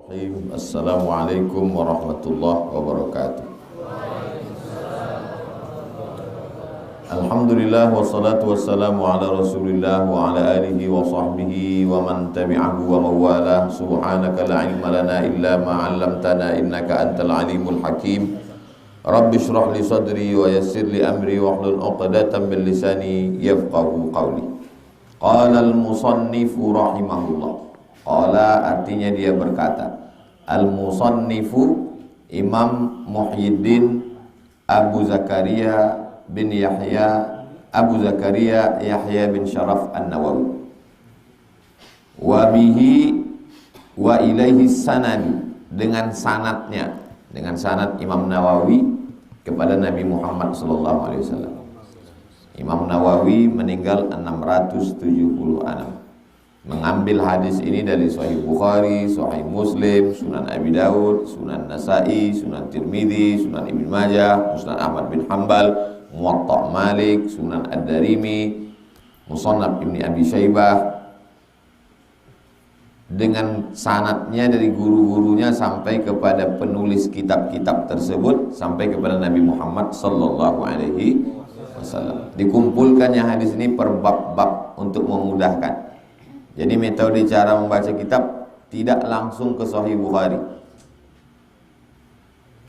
Bismillahirrahmanirrahim. Assalamualaikum warahmatullahi wabarakatuh. Alhamdulillah wassalatu wassalamu ala Rasulillah wa ala alihi wa sahbihi wa man tabi'ahu wa mawalah. Subhanaka la ilma lana illa ma 'allamtana innaka antal alimul hakim. Rabbi shrah li sadri wa yassir li amri wahlul 'uqdatam min lisani yafqahu qawli. Qala al-musannifu rahimahullah. Qala artinya dia berkata, al-musannifu Imam Muhyiddin Abu Zakaria bin Yahya Abu Zakaria Yahya bin Sharaf An-Nawawi. Wa bihi wa ilaihi sanad, dengan sanadnya, dengan sanad Imam Nawawi kepada Nabi Muhammad sallallahu alaihi wasallam. Imam Nawawi meninggal 676. Mengambil hadis ini dari Sahih Bukhari, Sahih Muslim, Sunan Abi Dawud, Sunan Nasa'i, Sunan Tirmidzi, Sunan Ibnu Majah, Musnad Ahmad bin Hanbal, Muwatta Malik, Sunan Ad-Darimi, Musannaf Ibnu Abi Syaibah, dengan sanadnya dari guru-gurunya sampai kepada penulis kitab-kitab tersebut, sampai kepada Nabi Muhammad sallallahu alaihi wasallam. Dikumpulkannya hadis ini per bab-bab untuk memudahkan. Jadi metode cara membaca kitab tidak langsung ke Sahih Bukhari,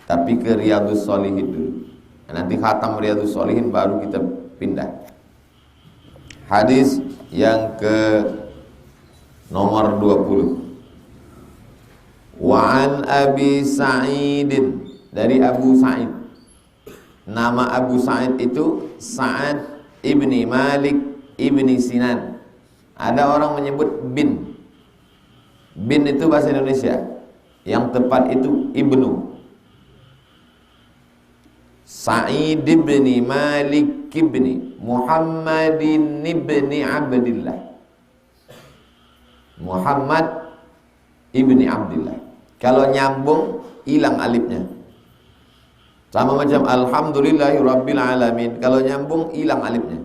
tapi ke Riyadhus Shalihin dulu. Nanti khatam Riyadhus Shalihin baru kita pindah. Hadis yang ke nomor 20. Wa an Abi Sa'idin, dari Abu Sa'id. Nama Abu Sa'id itu Sa'ad ibni Malik ibni Sinan. Ada orang menyebut bin. Bin itu bahasa Indonesia. Yang tepat itu ibnu. Sa'id ibni Malik ibni Muhammadin ibni Abdillah. Muhammad ibni Abdillah. Kalau nyambung hilang alifnya. Sama macam alhamdulillahi rabbil alamin. Kalau nyambung hilang alifnya.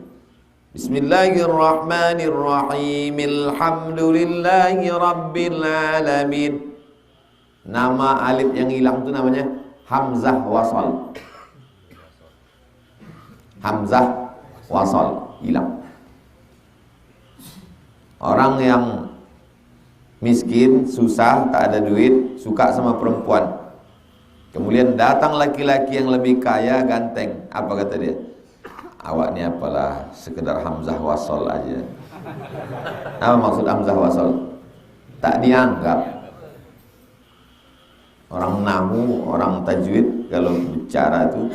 Bismillahirrahmanirrahim. Alhamdulillahi rabbil alamin. Nama alif yang hilang itu namanya hamzah wasal. Hamzah wasal hilang. Orang yang miskin, susah, tak ada duit, suka sama perempuan. Kemudian datang laki-laki yang lebih kaya, ganteng. Apa kata dia? Awak ni apalah, sekedar hamzah wasal aja. Apa maksud hamzah wasal? Tak dianggap. Orang nahwu, orang tajwid kalau bicara itu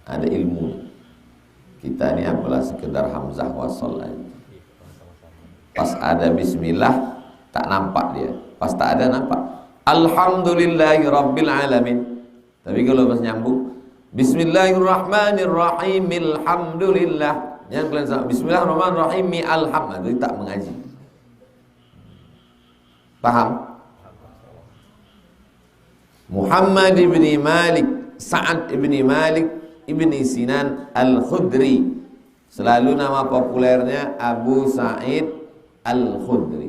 ada ilmu. Kita ni apalah sekedar hamzah wasal aja. Pas ada bismillah tak nampak dia. Pas tak ada nampak. Alhamdulillahi rabbil alamin. Tapi kalau pas nyambung Bismillahirrahmanirrahim. Alhamdulillah. Yang kalian sama Bismillahirrahmanirrahim. Alhamdulillah. Itu tak mengaji. Paham? Muhammad ibni Malik, Sa'ad ibni Malik ibni Sinan Al-Khudri. Selalu nama populernya Abu Sa'id Al-Khudri.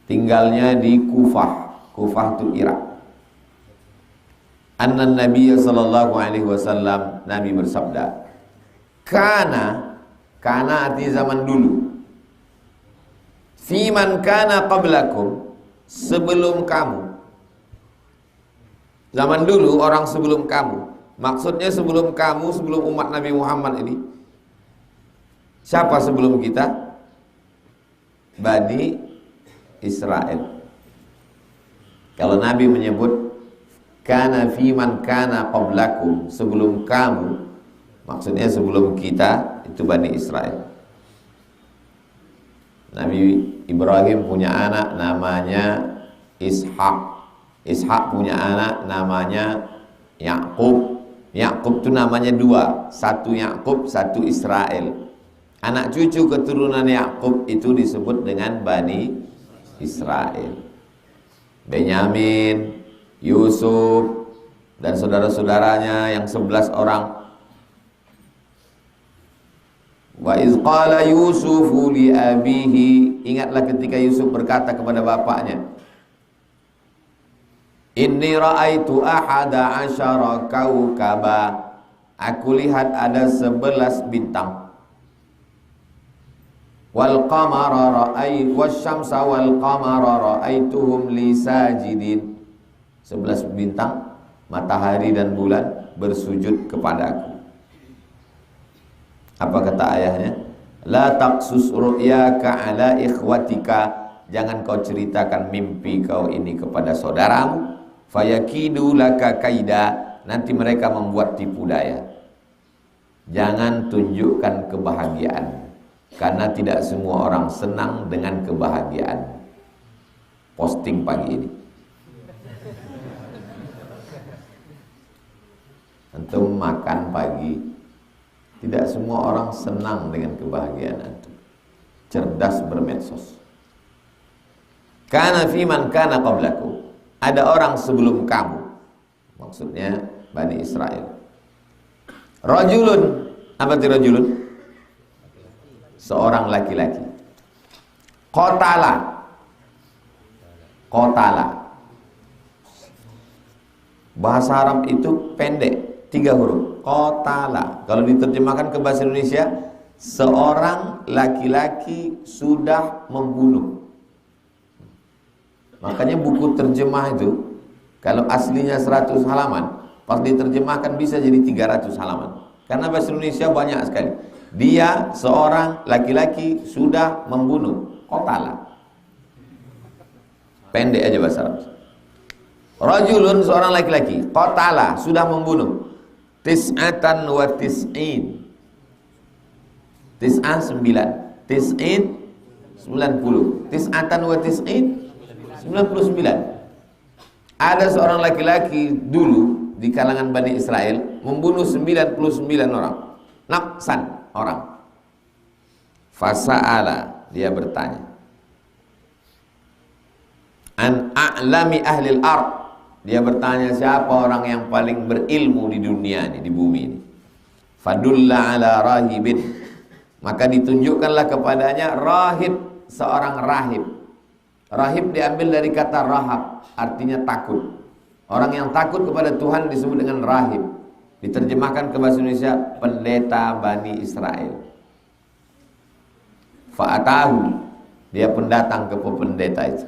Tinggalnya di Kufah. Kufah itu Irak. Anna Nabi sallallahu alaihi wasallam, Nabi bersabda, kana arti zaman dulu, fiman kana qablakum, sebelum kamu. Zaman dulu orang sebelum kamu. Maksudnya sebelum kamu, sebelum umat Nabi Muhammad ini. Siapa sebelum kita? Bani Israel. Kalau Nabi menyebut kana fiman kana qablakum, sebelum kamu, maksudnya sebelum kita, itu Bani Israel. Nabi Ibrahim punya anak namanya Ishak. Ishak punya anak namanya Yakub. Yakub itu namanya dua, satu Yakub, satu Israel. Anak cucu keturunan Yakub itu disebut dengan Bani Israel. Benyamin, Yusuf dan saudara-saudaranya yang 11 orang. Wa iz qala Yusufu li abihi, ingatlah ketika Yusuf berkata kepada bapaknya, inni ra'aitu ahada asyara kaukaba, aku lihat ada 11 bintang. Wal qamara wasyamsa wal qamara ra'aituhum li sajidin, 11 bintang, matahari dan bulan bersujud kepadaku. Apa kata ayahnya? La taqsus ru'yaka ala ikhwatika, jangan kau ceritakan mimpi kau ini kepada saudaramu. Fayakidu laka kaida, nanti mereka membuat tipu daya. Jangan tunjukkan kebahagiaan, karena tidak semua orang senang dengan kebahagiaan. Posting pagi ini. Antum makan pagi, tidak semua orang senang dengan kebahagiaan antum. Cerdas bermedsos. Kana fiman kana qablakum, ada orang sebelum kamu, maksudnya Bani Israel. Rajulun, apa itu rajulun? Seorang laki-laki. Qatala. Bahasa Arab itu pendek, 3 huruf. Qatala. Kalau diterjemahkan ke bahasa Indonesia, seorang laki-laki sudah membunuh. Makanya buku terjemah itu, kalau aslinya 100 halaman, pas diterjemahkan bisa jadi 300 halaman. Karena bahasa Indonesia banyak sekali. Dia seorang laki-laki sudah membunuh. Qatala. Pendek aja bahasa Arab. Rajulun, seorang laki-laki. Qatala, sudah membunuh. Tis'atan wa tis'in. Tis'ah 9. Tis'in 90. Tis'atan wa tis'in 99. Ada seorang laki-laki dulu di kalangan Bani Israel membunuh 99 orang. Nafsan orang. Fasa'ala, dia bertanya. An a'lami ahlil ard. Dia bertanya siapa orang yang paling berilmu di dunia ini, di bumi ini. Fadulla ala rahibin, maka ditunjukkanlah kepadanya rahib, seorang rahib. Rahib diambil dari kata rahab, artinya takut. Orang yang takut kepada Tuhan disebut dengan rahib. Diterjemahkan ke bahasa Indonesia, pendeta Bani Israel. Fa'atahu, dia pendatang ke pendeta itu.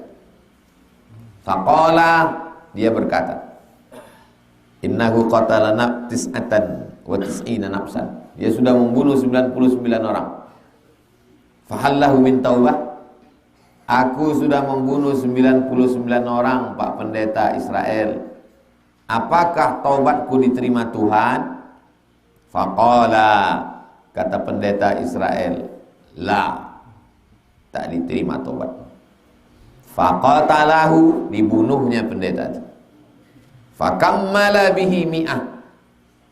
Faqala, dia berkata, innahu qatala tis'atan wa tis'ina nafsan. Dia sudah membunuh 99 orang. Fahallahu min taubah. Aku sudah membunuh 99 orang, Pak Pendeta Israel. Apakah taubatku diterima Tuhan? Faqala, kata pendeta Israel, la, tak diterima taubat. Faqatalahu, dibunuhnya pendeta itu. Fakammala bihi mi'ah.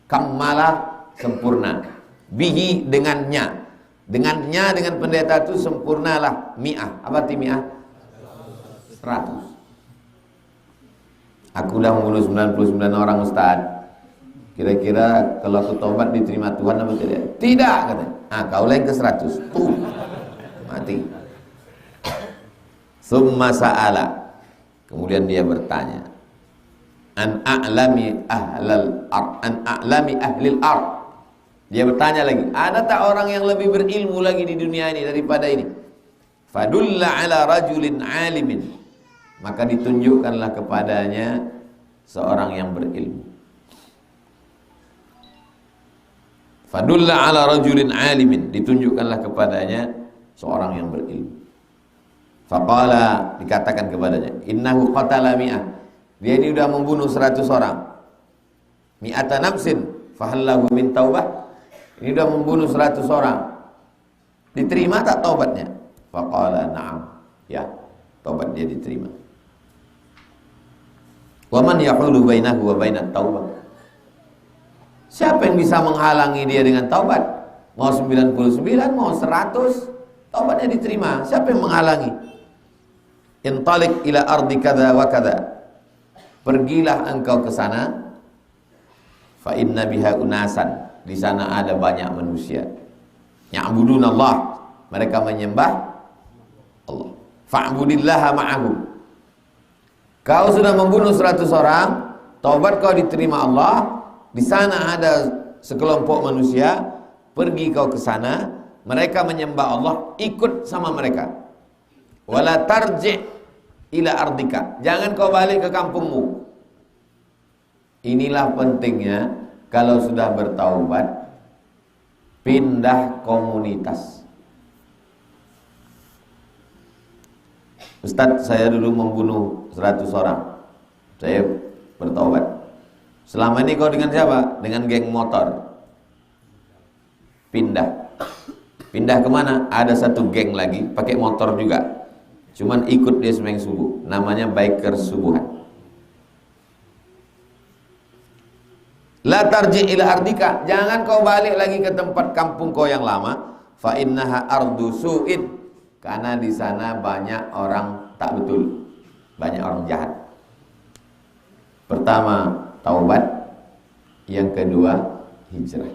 Kammala, sempurna. Bihi, dengannya. Dengannya, dengan pendeta itu sempurnalah mi'ah. Apa arti mi'ah? 100. Aku dah membunuh 99 orang, Ustaz. Kira-kira kalau aku taubat diterima Tuhan apa tidak? Tidak, katanya. Kau lain ke 100. Tuh, mati. Summa sa'ala, kemudian dia bertanya, an a'lami ahlil ard. Dia bertanya lagi, ada tak orang yang lebih berilmu lagi di dunia ini daripada ini? Fadulla ala rajulin alimin, maka ditunjukkanlah kepadanya seorang yang berilmu. Fadulla ala rajulin alimin, ditunjukkanlah kepadanya seorang yang berilmu. Faqala, dikatakan kepadanya, innahu qatala mi'ah. Dia ini sudah membunuh 100 orang. Mi'ata nafsin fahallahu min taubah. Ini sudah membunuh 100 orang. Diterima tak taubatnya? Faqala na'am. Ya, taubat dia diterima. Wa man yahulu bainahu wa bainat taubah. Siapa yang bisa menghalangi dia dengan taubat? Mau 99, mau 100, taubatnya diterima. Siapa yang menghalangi? Intalik ila ardi kada wa kada. Pergilah engkau ke sana. Fa inna biha unasan. Di sana ada banyak manusia. Ya'budunallah, mereka menyembah Allah. Fa'budillaha ma'ahum. Kau sudah membunuh 100 orang, taubat kau diterima Allah. Di sana ada sekelompok manusia, pergi kau ke sana, mereka menyembah Allah, ikut sama mereka. Wala tarji' ila ardika, jangan kau balik ke kampungmu. Inilah pentingnya kalau sudah bertaubat, pindah komunitas. Ustaz, saya dulu membunuh 100 orang, saya bertaubat. Selama ini kau dengan siapa? Dengan geng motor. Pindah. Pindah kemana? Ada satu geng lagi, pakai motor juga, cuman ikut dia sembahyang subuh, namanya biker subuhan. La tarji ila ardika, jangan kau balik lagi ke tempat kampung kau yang lama. Fa innaha ardu su'in, karena di sana banyak orang tak betul, banyak orang jahat. Pertama taubat, yang kedua hijrah.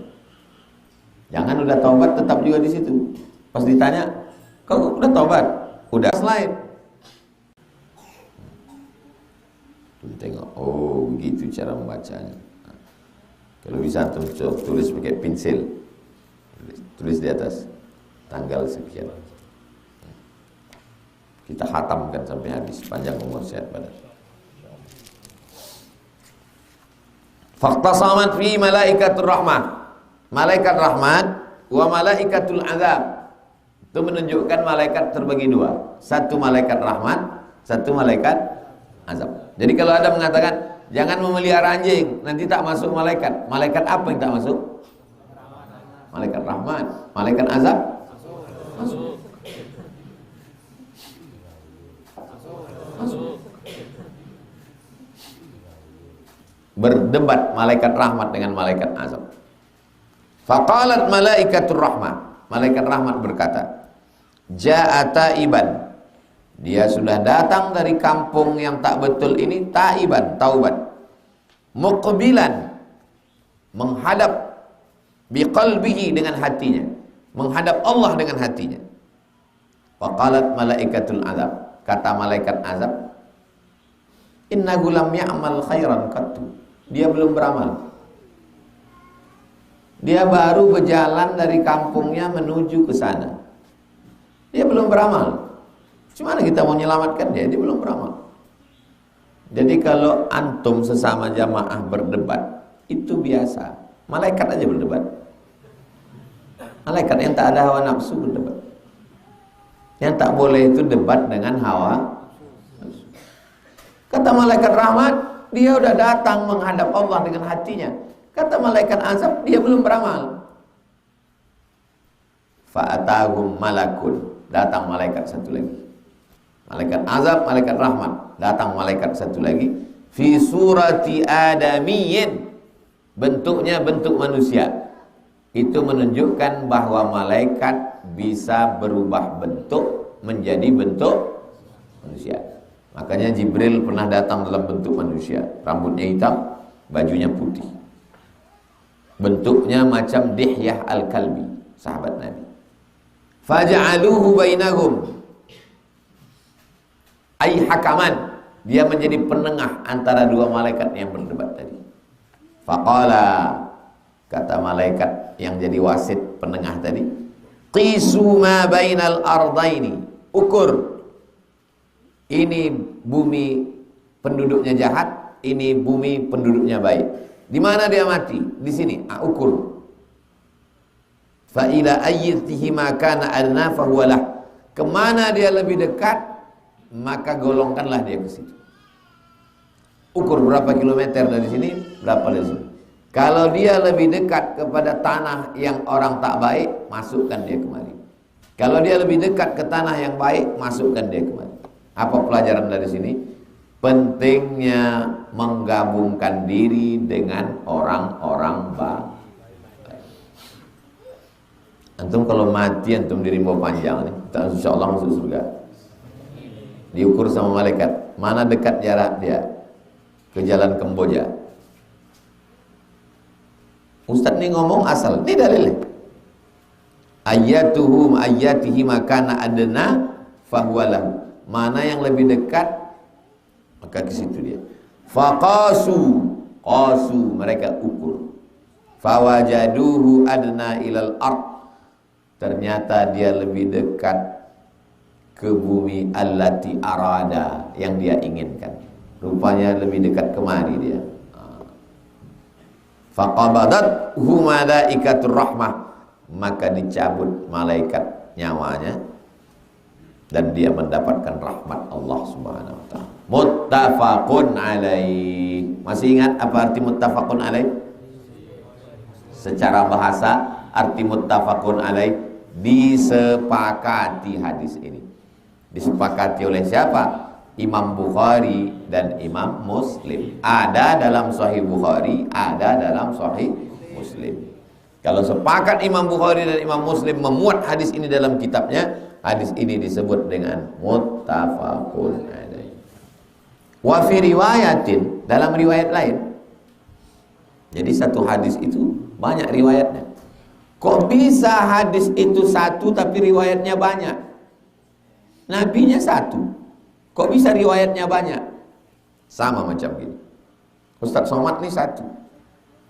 Jangan udah taubat tetap juga di situ. Pas ditanya, kau udah taubat? Udah selain. Tengok, oh begitu cara membacanya. Kalau bisa tulis pakai pensil, tulis di atas tanggal sekian. Kita khatamkan sampai habis, panjang umur sehat badan. Faqtasamat fi malaikatur rahmah, malaikat rahmat, wa malaikatul azab. Itu menunjukkan malaikat terbagi dua, satu malaikat rahmat, satu malaikat azab. Jadi kalau ada mengatakan jangan memelihara anjing, nanti tak masuk malaikat. Malaikat apa yang tak masuk? Malaikat rahmat. Malaikat azab? Masuk. Berdebat malaikat rahmat dengan malaikat azab. Faqalat malaikatur rahmah, malaikat rahmat berkata, ja'a taiban, dia sudah datang dari kampung yang tak betul ini, taiban, taubat, muqbilan, menghadap, biqalbihi, dengan hatinya, menghadap Allah dengan hatinya. Faqalat malaikatul azab, kata malaikat azab, innahu lam ya'mal khairan qattu, dia belum beramal. Dia baru berjalan dari kampungnya menuju ke sana. Dia belum beramal. Gimana kita mau menyelamatkan dia? Dia belum beramal. Jadi kalau antum sesama jamaah berdebat, itu biasa. Malaikat aja berdebat. Malaikat yang tak ada hawa nafsu berdebat. Yang tak boleh itu debat dengan hawa nafsu. Kata malaikat rahmat, dia udah datang menghadap Allah dengan hatinya. Kata malaikat azab, dia belum beramal. Fa'atahum malakun, datang malaikat satu lagi. Malaikat azab, malaikat rahmat, datang malaikat satu lagi. Fi surati adamiyyin, bentuknya bentuk manusia. Itu menunjukkan bahwa malaikat bisa berubah bentuk menjadi bentuk manusia. Makanya Jibril pernah datang dalam bentuk manusia, rambutnya hitam, bajunya putih. Bentuknya macam Dihyah al-Kalbi, sahabat Nabi. Faja'aluhu bainahum, ay hakaman, dia menjadi penengah antara dua malaikat yang berdebat tadi. Faqala, kata malaikat yang jadi wasit penengah tadi, qisu ma bainal ardaini, ukur, ini bumi penduduknya jahat, ini bumi penduduknya baik. Di mana dia mati? Di sini. Ukur. Fa ila ayyatihi ma kana adna fa huwa lah. Kemana dia lebih dekat, maka golongkanlah dia ke situ. Ukur berapa kilometer dari sini, berapa dari sini. Kalau dia lebih dekat kepada tanah yang orang tak baik, masukkan dia kemari. Kalau dia lebih dekat ke tanah yang baik, masukkan dia kemari. Apa pelajaran dari sini? Pentingnya menggabungkan diri dengan orang-orang baik. Antum kalau mati, antum diri mau panjang nih, insyaallah masuk surga. Diukur sama malaikat, mana dekat jarak dia ke jalan Kamboja. Ustaz ini ngomong asal, ini dalilnya. ayatihi makana adna fahuwalahu. Mana yang lebih dekat maka ke situ dia. Faqasu, mereka ukur. Fawajaduhu adna ilal ard. Ternyata dia lebih dekat ke bumi allati arada, yang dia inginkan. Rupanya lebih dekat kemari dia. Faqabadathu malaikatur rahmah, maka dicabut malaikat nyawanya dan dia mendapatkan rahmat Allah Subhanahu wa taala. Muttafaqun alaih. Masih ingat apa arti muttafaqun alaih? Secara bahasa arti muttafaqun alaih, disepakati hadis ini. Disepakati oleh siapa? Imam Bukhari dan Imam Muslim. Ada dalam Sahih Bukhari, ada dalam Sahih Muslim. Kalau sepakat Imam Bukhari dan Imam Muslim memuat hadis ini dalam kitabnya, hadis ini disebut dengan muttafaqun alaih. Wa fi riwayatin, dalam riwayat lain. Jadi satu hadis itu banyak riwayatnya. Kok bisa hadis itu satu tapi riwayatnya banyak? Nabinya satu, kok bisa riwayatnya banyak? Sama macam gini. Ustaz Somad ini satu,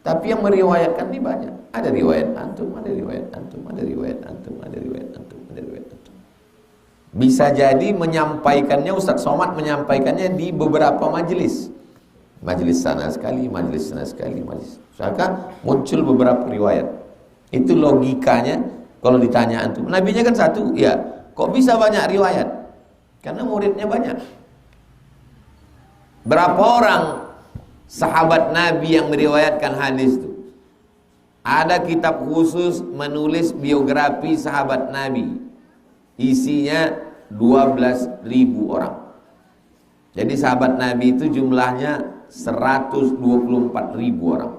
tapi yang meriwayatkan ini banyak. Ada riwayat antum, ada riwayat antum, ada riwayat antum, ada riwayat antum, ada riwayat antum. Bisa jadi menyampaikannya, Ustaz Somad menyampaikannya di beberapa majelis. Majelis sana sekali, majelis sana sekali, majelis. Maka muncul beberapa riwayat. Itu logikanya kalau ditanya antum. Nabinya kan satu, ya. Kok bisa banyak riwayat? Karena muridnya banyak. Berapa orang sahabat Nabi yang meriwayatkan hadis itu? Ada kitab khusus menulis biografi sahabat Nabi. Isinya 12.000 orang. Jadi sahabat Nabi itu jumlahnya 124.000 orang.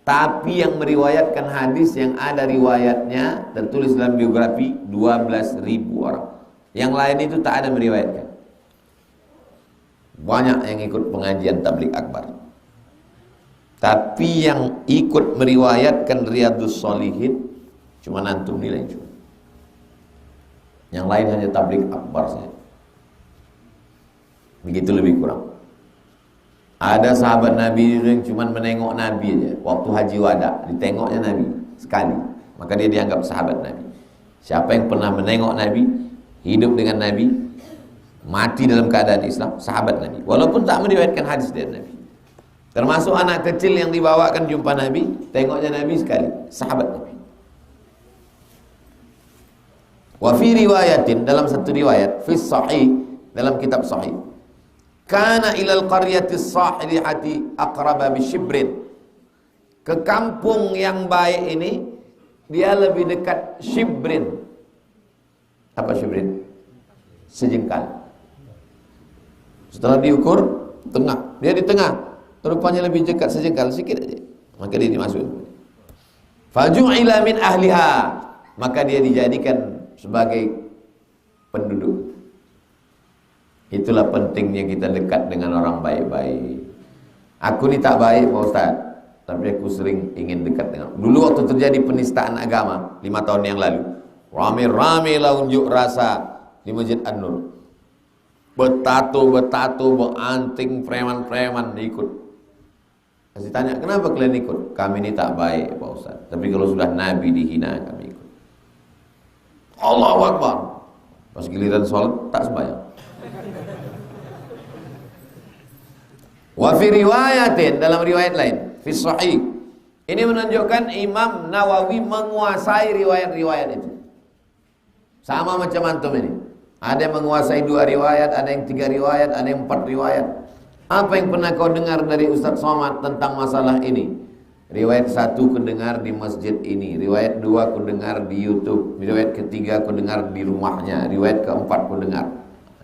Tapi yang meriwayatkan hadis yang ada riwayatnya tertulis dalam biografi 12.000 orang. Yang lain itu tak ada meriwayatkan. Banyak yang ikut pengajian tabligh akbar. Tapi yang ikut meriwayatkan Riyadhus Shalihin cuma antum nilai cuma. Yang lain hanya tabligh akbar saja. Begitu lebih kurang. Ada sahabat Nabi yang cuma menengok Nabi aja. Waktu haji wada, ditengoknya Nabi sekali, maka dia dianggap sahabat Nabi. Siapa yang pernah menengok Nabi, hidup dengan Nabi, mati dalam keadaan Islam, sahabat Nabi. Walaupun tak meriwayatkan hadis dari Nabi. Termasuk anak kecil yang dibawakan jumpa Nabi, tengoknya Nabi sekali, sahabat Nabi. Wa fi riwayatin, dalam satu riwayat, fi sahih, dalam kitab sahih, kana ilal qaryatis salihati aqraba bisyibrin. Ke kampung yang baik ini dia lebih dekat syibrin. Apa syibrin? Sejengkal. Setelah diukur tengah, dia di tengah, rupanya lebih dekat sejengkal sedikit aja, maka dia dimasukkan. Faju'ila min ahliha, maka dia dijadikan sebagai penduduk. Itulah pentingnya kita dekat dengan orang baik-baik. Aku ni tak baik Pak Ustaz, tapi aku sering ingin dekat dengan. Dulu waktu terjadi penistaan agama 5 tahun yang lalu, rame-rame lah unjuk rasa di Masjid An-Nur. Betato, beranting, preman-preman ikut. Kasih tanya, kenapa kalian ikut? Kami ini tak baik Pak Ustaz, tapi kalau sudah Nabi dihina kami ikut. Allahu Akbar. Pas giliran sholat tak sembahyang. Wa fi riwayatin, dalam riwayat lain, fi sahih. Ini menunjukkan Imam Nawawi menguasai riwayat-riwayat itu. Sama macam antum ini. Ada yang menguasai 2 riwayat, ada yang 3 riwayat, ada yang 4 riwayat. Apa yang pernah kau dengar dari Ustaz Somad tentang masalah ini? Riwayat 1 ku dengar di masjid ini, riwayat 2 ku dengar di YouTube, riwayat ketiga ku dengar di rumahnya, riwayat keempat ku dengar.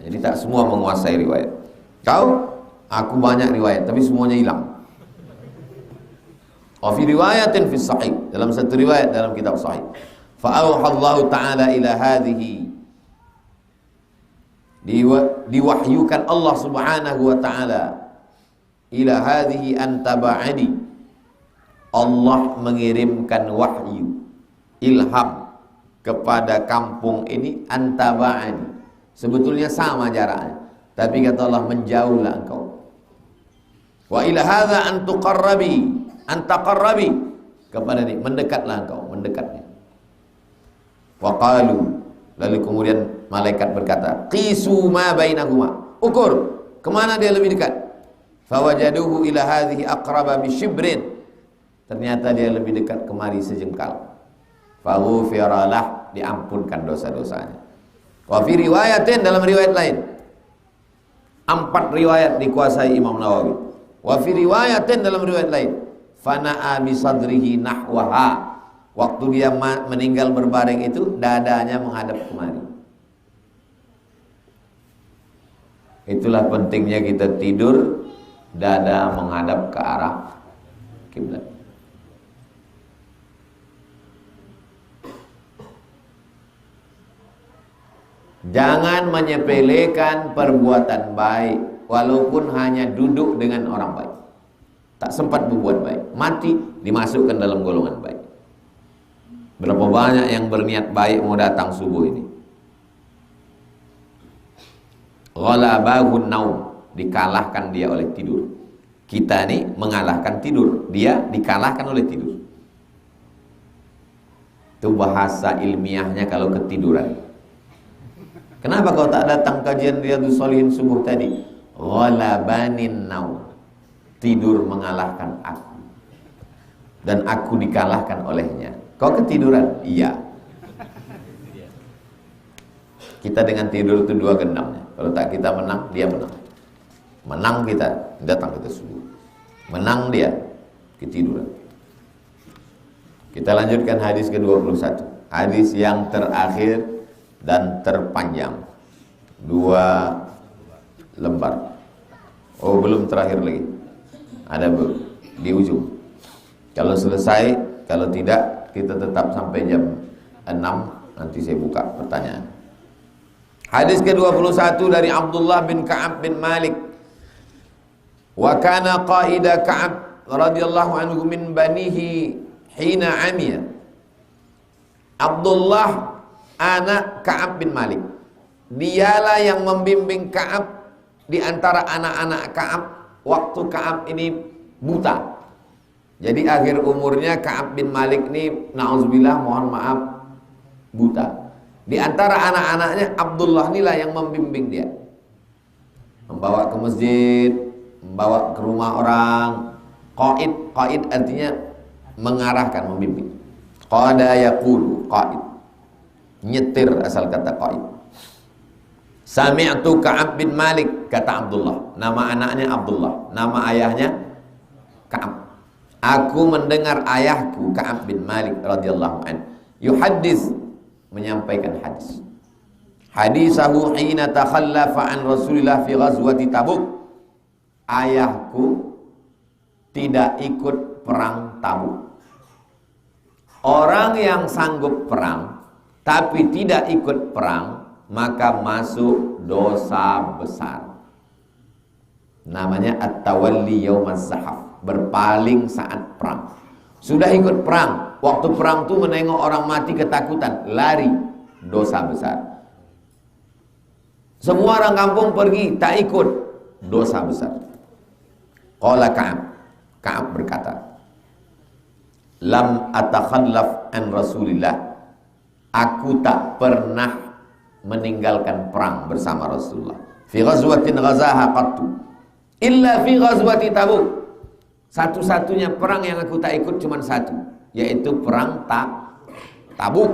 Jadi tak semua menguasai riwayat. Kau? Aku banyak riwayat, tapi semuanya hilang. Wa fi riwayatin fi sahih, dalam satu riwayat dalam kitab sahih. Fa auhallahu ta'ala ila hadhihi, diwahyukan Allah Subhanahu wa ta'ala ila hadhihi antaba'adi. Allah mengirimkan wahyu, ilham kepada kampung ini antaba'ani. Sebetulnya sama jaraknya, tapi kata Allah, menjauhlah engkau. Wa ila hadza an taqarrabi kepada ini, mendekatlah engkau, mendekatnya. Wa qalu, lalu kemudian malaikat berkata, qisu ma bainahuma, ukur kemana dia lebih dekat. Fawajaduhu ila hadhihi aqraba bi shibrin, ternyata dia lebih dekat kemari sejengkal. Faghufiralah, diampunkan dosa-dosanya. Wa fi riwayatin, dalam riwayat lain, 4 riwayat dikuasai Imam Nawawi. Wa fi riwayatin, dalam riwayat lain, fana'a bi sadrihi nahwaha, waktu dia meninggal berbaring itu dadanya menghadap kemari. Itulah pentingnya kita tidur dada menghadap ke arah kiblat. Jangan menyepelekan perbuatan baik, walaupun hanya duduk dengan orang baik. Tak sempat berbuat baik, mati dimasukkan dalam golongan baik. Berapa banyak yang berniat baik mau datang subuh ini. Ghalabahun naum, dikalahkan dia oleh tidur. Kita ini mengalahkan tidur, dia dikalahkan oleh tidur. Itu bahasa ilmiahnya kalau ketiduran. Kenapa kau tak datang kajian Riyadhus Shalihin subuh tadi? Ghalabanin naum, tidur mengalahkan aku, dan aku dikalahkan olehnya. Kau ketiduran? Iya. Kita dengan tidur itu 2 gendamnya. Kalau tak kita menang, dia menang. Menang kita, datang kita subuh. Menang dia, ketiduran. Kita lanjutkan hadis ke-21. Hadis yang terakhir dan terpanjang, 2 lembar. Oh, belum terakhir lagi, ada di ujung. Kalau selesai, kalau tidak, kita tetap sampai jam 6. Nanti saya buka pertanyaan. Hadis ke-21 dari Abdullah bin Ka'ab bin Malik. Wa kana qaida Ka'ab radhiyallahu anhu min banihi hina amiya. Abdullah anak Ka'ab bin Malik, dialah yang membimbing Ka'ab di antara anak-anak Ka'ab waktu Ka'ab ini buta. Jadi akhir umurnya Ka'ab bin Malik ini, na'udzubillah, mohon maaf, buta. Di antara anak-anaknya Abdullah inilah yang membimbing dia, membawa ke masjid, membawa ke rumah orang. Qaid artinya mengarahkan, membimbing. Qada yaqulu, qaid, nyetir, asal kata qaid. Sami'tu Ka'ab bin Malik, kata Abdullah, nama anaknya Abdullah, nama ayahnya Ka'ab. Aku mendengar ayahku Ka'ab bin Malik radhiyallahu anhu yuhaddits, menyampaikan hadis. Hadisahu hina takhallafa an Rasulillah fi ghazwati Tabuk. Ayahku tidak ikut perang Tabuk. Orang yang sanggup perang tapi tidak ikut perang, maka masuk dosa besar. Namanya at-tawalli yaumaz zahaf, berpaling saat perang. Sudah ikut perang, waktu perang itu menengok orang mati ketakutan, lari, dosa besar. Semua orang kampung pergi, tak ikut, dosa besar. Qala Ka'ab, Ka'ab berkata, lam atakhallaf an Rasulillah, aku tak pernah meninggalkan perang bersama Rasulullah. Fi ghazwatin ghazaha qattu illa fi ghazwati Tabuk. Satu-satunya perang yang aku tak ikut cuma satu, yaitu perang Tabuk.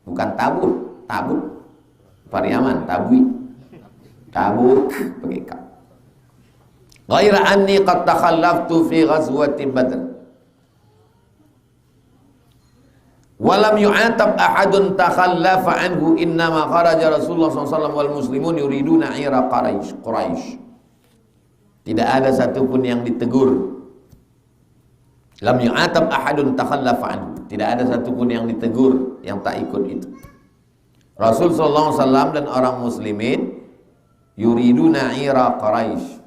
Bukan Tabuk, Tabuk Pariaman, Tabui, Tabuk pakai kaf. Ghaira anni qad takhallaftu fi ghazwati Badr. Walam yu'atab ahadun takhallafa anhu, innama kharaja Rasulullah SAW wal muslimun yuriduna ira Quraisy. Tidak ada satupun yang ditegur. Lam yu'atab ahadun takhallafa anhu, tidak ada satupun yang ditegur yang tak ikut itu. Rasul sallallahu alaihi wasallam dan orang muslimin yuriduna ira Quraisy,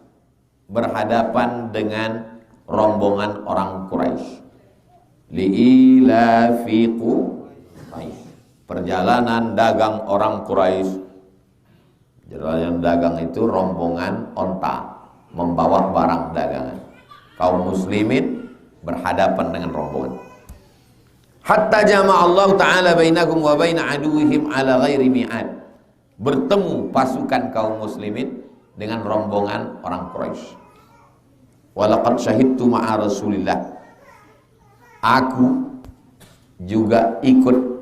berhadapan dengan rombongan orang Quraisy. Li'ilafi Quraisy, perjalanan dagang orang Quraisy. Perjalanan dagang itu rombongan onta membawa barang dagangan. Kaum muslimin berhadapan dengan rombongan. Hatta jama'allahu ta'ala bainakum wa baina aduwihim ala ghairi mi'ad. Bertemu pasukan kaum muslimin dengan rombongan orang Quraisy. Walaqad syahidtu ma'a Rasulillah. Aku juga ikut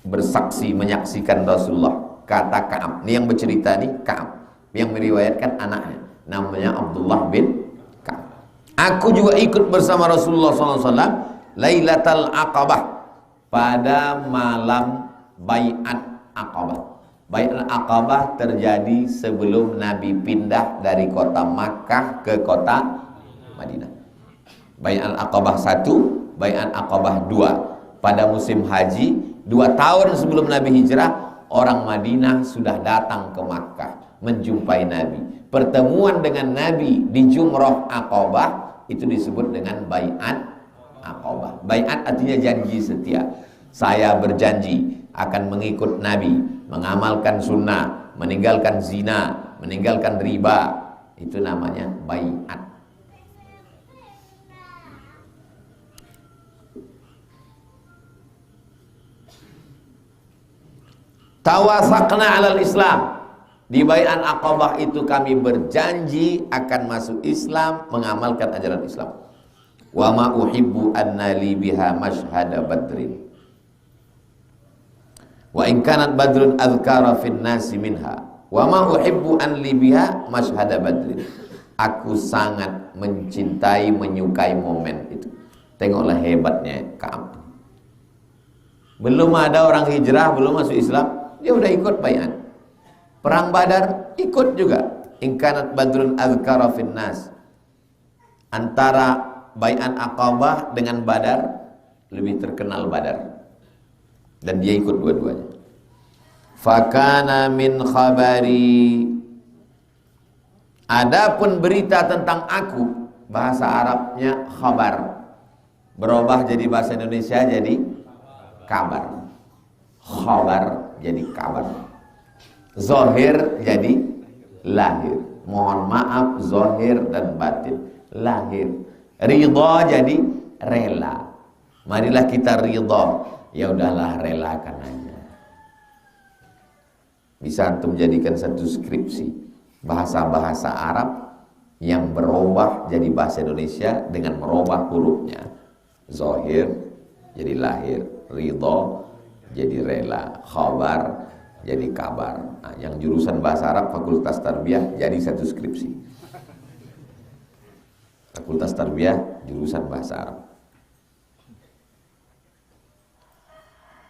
bersaksi menyaksikan Rasulullah. Kata Ka'ab. Ini yang bercerita nih Ka'ab, yang meriwayatkan anaknya namanya Abdullah bin Ka'ab. Aku juga ikut bersama Rasulullah SAW Lailatul Aqabah, pada malam Bai'at Aqabah. Bai'at Aqabah terjadi sebelum Nabi pindah dari kota Makkah ke kota Madinah. Bai'at Aqabah 1, Bai'at Aqabah 2. Pada musim haji 2 tahun sebelum Nabi hijrah, orang Madinah sudah datang ke Makkah menjumpai Nabi. Pertemuan dengan Nabi di Jumrah Aqabah itu disebut dengan Bai'at Aqabah. Bai'at artinya janji setia. Saya berjanji akan mengikut Nabi, mengamalkan sunnah, meninggalkan zina, meninggalkan riba. Itu namanya bai'at. Tawasaqna 'alal Islam. Di Bai'at Aqabah itu kami berjanji akan masuk Islam, mengamalkan ajaran Islam. Wa ma uhibbu anna li biha mashhada badrin. Wa in kanat badrun adhkara fin nasi minha. Wa ma uhibbu an li biha mashhada badrin. Aku sangat mencintai, menyukai momen itu. Tengoklah hebatnya Ka'ab. Belum ada orang hijrah, belum masuk Islam, dia udah ikut bai'at. Perang Badar ikut juga. In kanat badrun adhkara fin nas. Antara Bai'at Aqabah dengan Badar, lebih terkenal Badar. Dan dia ikut dua-duanya. Fakana min khabari. Adapun berita tentang aku, bahasa Arabnya khabar. Berubah jadi bahasa Indonesia jadi kabar. Khabar jadi kabar. Zahir jadi lahir. Mohon maaf, zahir dan batin. Lahir. Ridha jadi rela. Marilah kita ridha. Ya udahlah, relakan aja. Bisa antum jadikan satu skripsi bahasa-bahasa Arab yang berubah jadi bahasa Indonesia dengan merubah hurufnya. Zahir jadi lahir, ridha jadi rela, khabar jadi kabar. Nah, yang jurusan bahasa Arab Fakultas Tarbiyah jadi satu skripsi. Fakultas Tarbiyah jurusan bahasa Arab.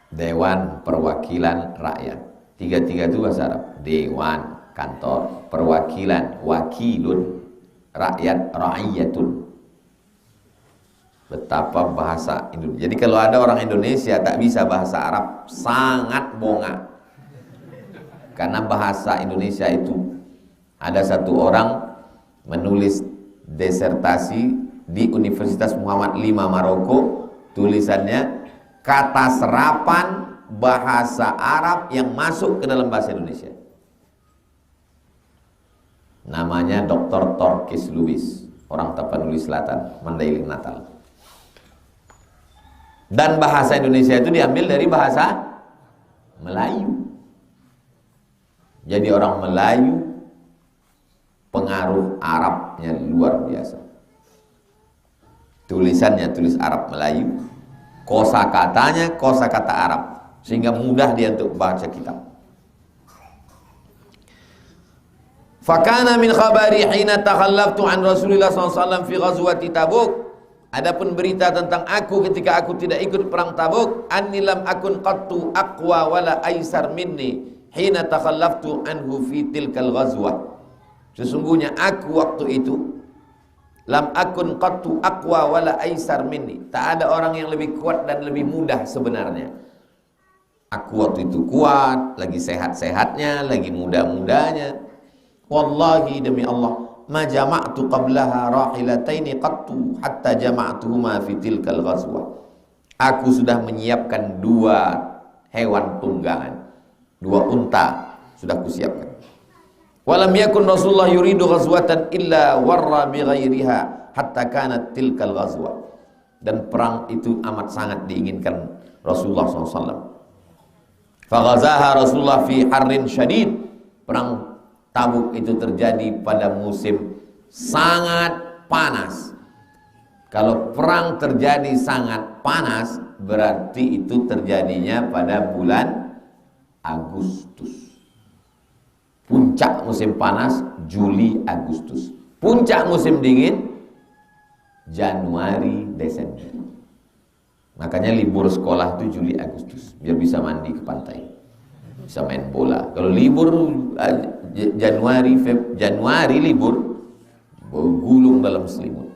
Dewan Perwakilan Rakyat. Tiga-tiga itu bahasa Arab. Dewan, kantor, perwakilan, wakilun, rakyat, ra'iyatun. Betapa bahasa Indonesia. Jadi kalau ada orang Indonesia tak bisa bahasa Arab, sangat bongak. Karena bahasa Indonesia itu, ada satu orang menulis disertasi di Universitas Muhammad V Maroko, tulisannya kata serapan bahasa Arab yang masuk ke dalam bahasa Indonesia. Namanya Dr. Torkis Lubis, orang Tapanuli Selatan, Mandailing, Natal. Dan bahasa Indonesia itu diambil dari bahasa Melayu. Jadi orang Melayu pengaruh Arabnya luar biasa. Tulisannya tulis Arab Melayu, kosakatanya kosakata Arab, sehingga mudah dia untuk baca kitab. Fakana min khabari hina takhallaftu an Rasulillah SAW fi ghazwati Tabuk. Adapun berita tentang aku ketika aku tidak ikut perang Tabuk, annilam akun qattu aqwa wala aisar minni hina takhallaftu anhu fi tilkal ghazwah. Sesungguhnya aku waktu itu lam akun qattu aqwa wala aisar minni. Tak ada orang yang lebih kuat dan lebih mudah sebenarnya. Aku waktu itu kuat, lagi sehat-sehatnya, lagi muda-mudanya. Wallahi demi Allah, ma jama'tu qablaha rahilataini qattu hatta jama'tuhuma fi tilkal ghazwah. Aku sudah menyiapkan 2 hewan tunggangan. 2 unta sudah kusiapkan. Walam yakun Rasulullah yuridu ghazwatan illa warra bi ghairiha hatta kanat tilkal ghazwah. Dan perang itu amat sangat diinginkan Rasulullah SAW. Faghazaha Rasulullah fi harrin syadid. Perang Tabuk itu terjadi pada musim sangat panas. Kalau perang terjadi sangat panas, berarti itu terjadinya pada bulan Agustus. Puncak musim panas Juli Agustus. Puncak musim dingin Januari Desember. Makanya libur sekolah itu Juli Agustus, biar bisa mandi ke pantai, bisa main bola. Kalau libur Januari libur, gulung dalam selimut.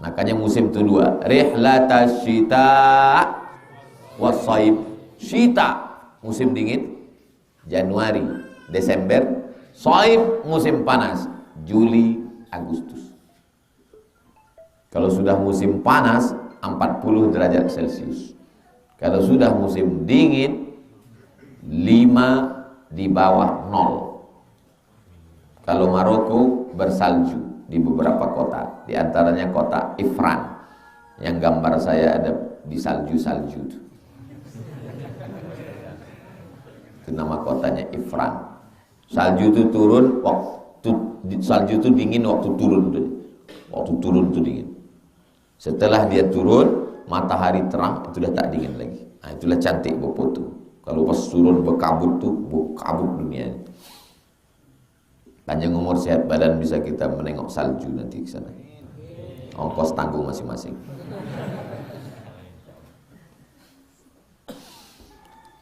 Makanya musim itu 2, rihlatas syita wassaib. Syita musim dingin Januari Desember, saib musim panas Juli Agustus. Kalau sudah musim panas 40 derajat Celcius. Kalau sudah musim dingin 5 di bawah 0. Kalau Maroko bersalju di beberapa kota, di antaranya kota Ifran yang gambar saya ada di salju-salju itu. Itu nama kotanya Ifran. Salju itu turun waktu salju itu dingin waktu turun tuh. Waktu turun itu dingin. Setelah dia turun, matahari terang, itu udah tak dingin lagi. Nah, itulah cantik berfoto. Kalau pas turun berkabut tuh, berkabut dunia ini. Panjang umur sehat badan bisa kita menengok salju nanti ke sana. Ongkos tanggung masing-masing.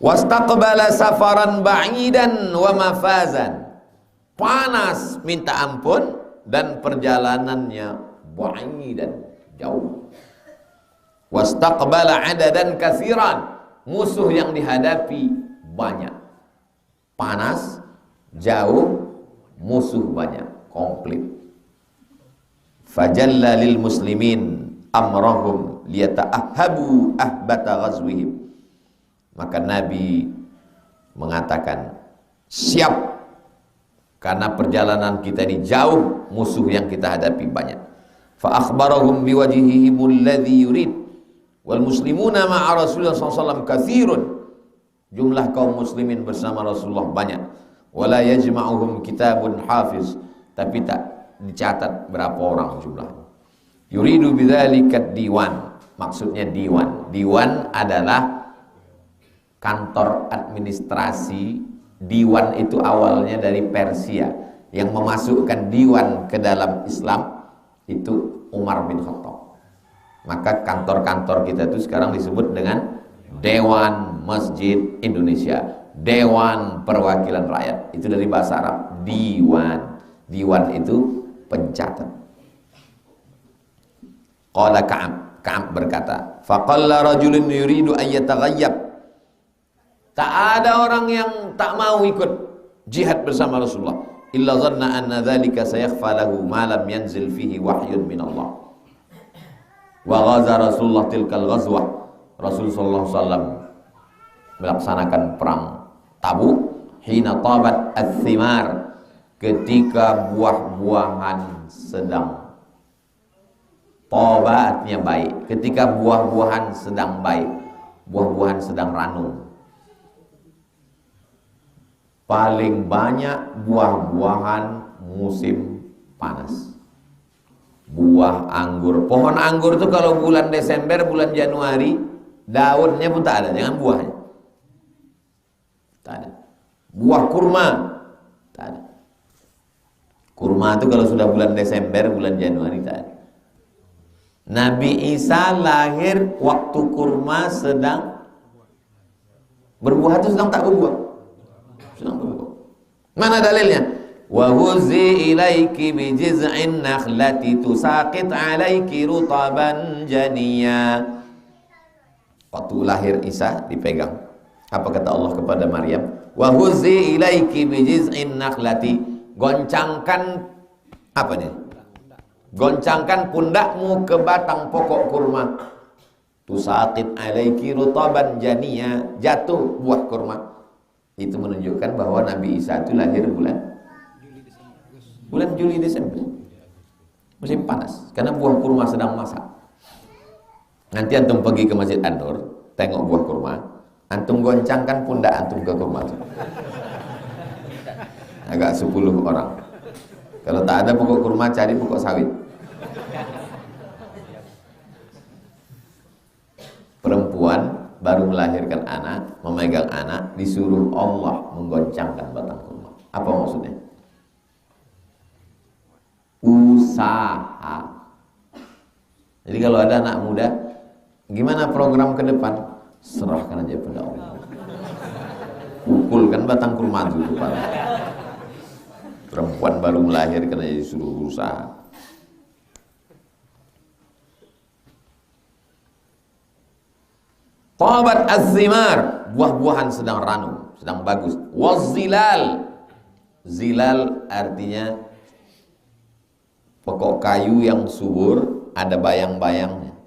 Wastaqbala safaran ba'idan wa mafazan. Panas minta ampun dan perjalanannya ba'idan, jauh. Wastaqbala adadan katsiran. Musuh yang dihadapi banyak. Panas, jauh, musuh banyak, komplit. Fajalla lil muslimin amrahum liyata'ahhabu ahbata ghazwihim. Maka Nabi mengatakan, siap, karena perjalanan kita ini jauh, musuh yang kita hadapi banyak. Fa akhbarahum biwajhihimul ladzi yurid wal muslimuna ma'a Rasulullah SAW katsirun. Jumlah kaum muslimin bersama Rasulullah banyak. Wala yajma'uhum kitabun hafiz, tapi tak dicatat berapa orang jumlahnya. Yuridu bidzalika diwan, maksudnya diwan. Diwan adalah kantor administrasi. Diwan itu awalnya dari Persia. Yang memasukkan diwan ke dalam Islam itu Umar bin Khattab. Maka kantor-kantor kita itu sekarang disebut dengan Dewan Masjid Indonesia, Dewan Perwakilan Rakyat. Itu dari bahasa Arab, diwan. Diwan itu pencatat. Qala Ka'ab berkata, faqalla rajulun yuridu an yataghayyab. Tak ada orang yang tak mau ikut jihad bersama Rasulullah. Illa dhanna anna dhalika sayakhfa lahu ma lam yanzil fihi wahyun min Allah. Wa ghaza Rasulullah tilkal ghazwah. Rasulullah SAW melaksanakan perang Tabuk hina tabat ath-thimar, ketika buah-buahan sedang taba, artinya baik. Ketika buah-buahan sedang baik, buah-buahan sedang ranum. Paling banyak buah-buahan musim panas. Buah anggur. Pohon anggur itu kalau bulan Desember, bulan Januari, daunnya pun tak ada, jangan buahnya. Tak ada. Buah kurma, tak ada. Kurma itu kalau sudah bulan Desember, bulan Januari, tak ada. Nabi Isa lahir waktu kurma sedang berbuah, itu sedang tak berbuah. Mana dalilnya? Wa huzi ilaiki bi jiz'in nakhlati tusaqit alaiki rutaban janiya. Waktu lahir Isa dipegang. Apa kata Allah kepada Maryam? Wa huzi ilaiki bi jiz'in nakhlati. Goncangkan apa nih? Goncangkan pundakmu ke batang pokok kurma. tusaqit alaiki rutaban janiya, jatuh buah kurma. Itu menunjukkan bahwa Nabi Isa itu lahir bulan Juli Desember. Musim panas karena buah kurma sedang masak. Nanti antum pergi ke Masjid An-Nur, tengok buah kurma, antum goncangkan pundak antum ke kurma itu. Agak 10 orang. Kalau tak ada pokok kurma, cari pokok sawit. Perempuan baru melahirkan anak, memegang anak, disuruh Allah menggoncangkan batang kurma. Apa maksudnya? Usaha. Jadi kalau ada anak muda, gimana program ke depan? Serahkan aja pada Allah. Pukulkan batang kurma itu depan. Perempuan baru melahirkan aja disuruh berusaha. Tabat az-zimar, buah-buahan sedang ranum, sedang bagus. Wazilal, zilal artinya pokok kayu yang subur, ada bayang-bayangnya.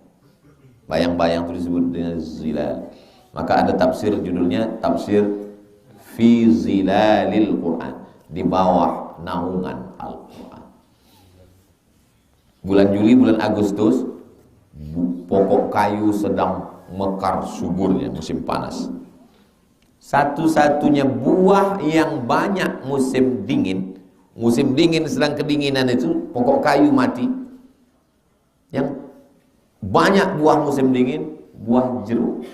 Bayang-bayang itu disebut dengan zilal. Maka ada tafsir judulnya tafsir fi zilalil Quran, di bawah naungan Al-Quran. Bulan Juli, bulan Agustus, pokok kayu sedang mekar suburnya, musim panas. Satu-satunya buah yang banyak musim dingin sedang kedinginan itu pokok kayu mati. Yang banyak buah musim dingin, buah jeruk.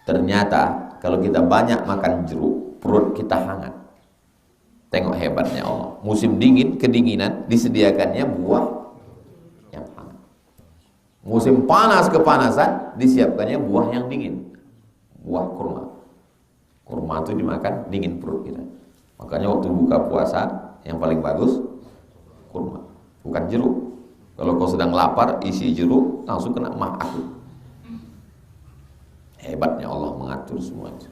Ternyata kalau kita banyak makan jeruk, perut kita hangat. Tengok hebatnya Allah. Musim dingin, kedinginan, disediakannya buah yang hangat. Musim panas, kepanasan, disiapkannya buah yang dingin. Buah kurma. Kurma itu dimakan, dingin perut kita. Makanya waktu buka puasa, yang paling bagus, kurma. Bukan jeruk. Kalau kau sedang lapar, isi jeruk, langsung kena mah akut. Hebatnya Allah mengatur semua itu.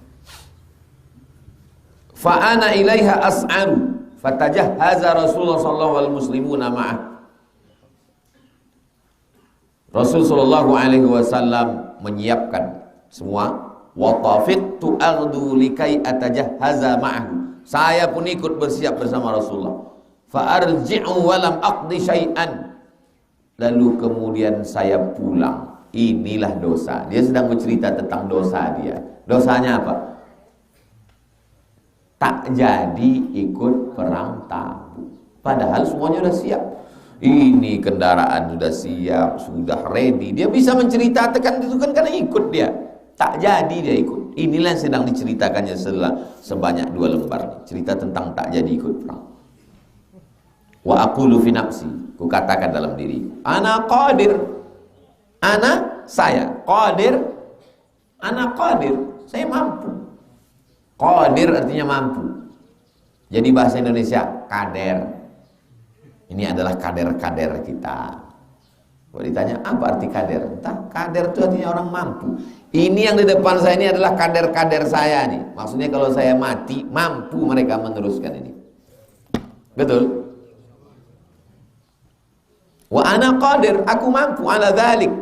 Fa'ana ilaiha as'aru fatajahhaza Rasulullah sallallahu alaihi muslimuna ma'ah. Rasul sallallahu alaihi wasallam menyiapkan semua. Wa tafiqtu aghdu likai atajahhaza ma'ahu. Saya pun ikut bersiap bersama Rasulullah. Fa arji'u wa lam aqdi syai'an. Lalu kemudian saya pulang. Inilah dosa. Dia sedang bercerita tentang dosa dia. Dosanya apa? Tak jadi ikut perang Tabuk. Padahal semuanya sudah siap. Ini kendaraan sudah siap, sudah ready. Dia bisa menceritakan itu kan karena ikut dia. Tak jadi dia ikut. Inilah yang sedang diceritakannya sebanyak 2 lembar. Cerita tentang tak jadi ikut perang. Wa aqulu fi nafsi. Ku katakan dalam diriku, ana qadir. Ana saya qadir. Ana qadir. Saya mampu. Qadir artinya mampu. Jadi bahasa Indonesia kader. Ini adalah kader-kader kita. Kalau ditanya apa arti kader? Entah, kader itu artinya orang mampu. Ini yang di depan saya ini adalah kader-kader saya nih. Maksudnya kalau saya mati, mampu mereka meneruskan ini. Betul? Wa ana qadir, aku mampu ala dzalik.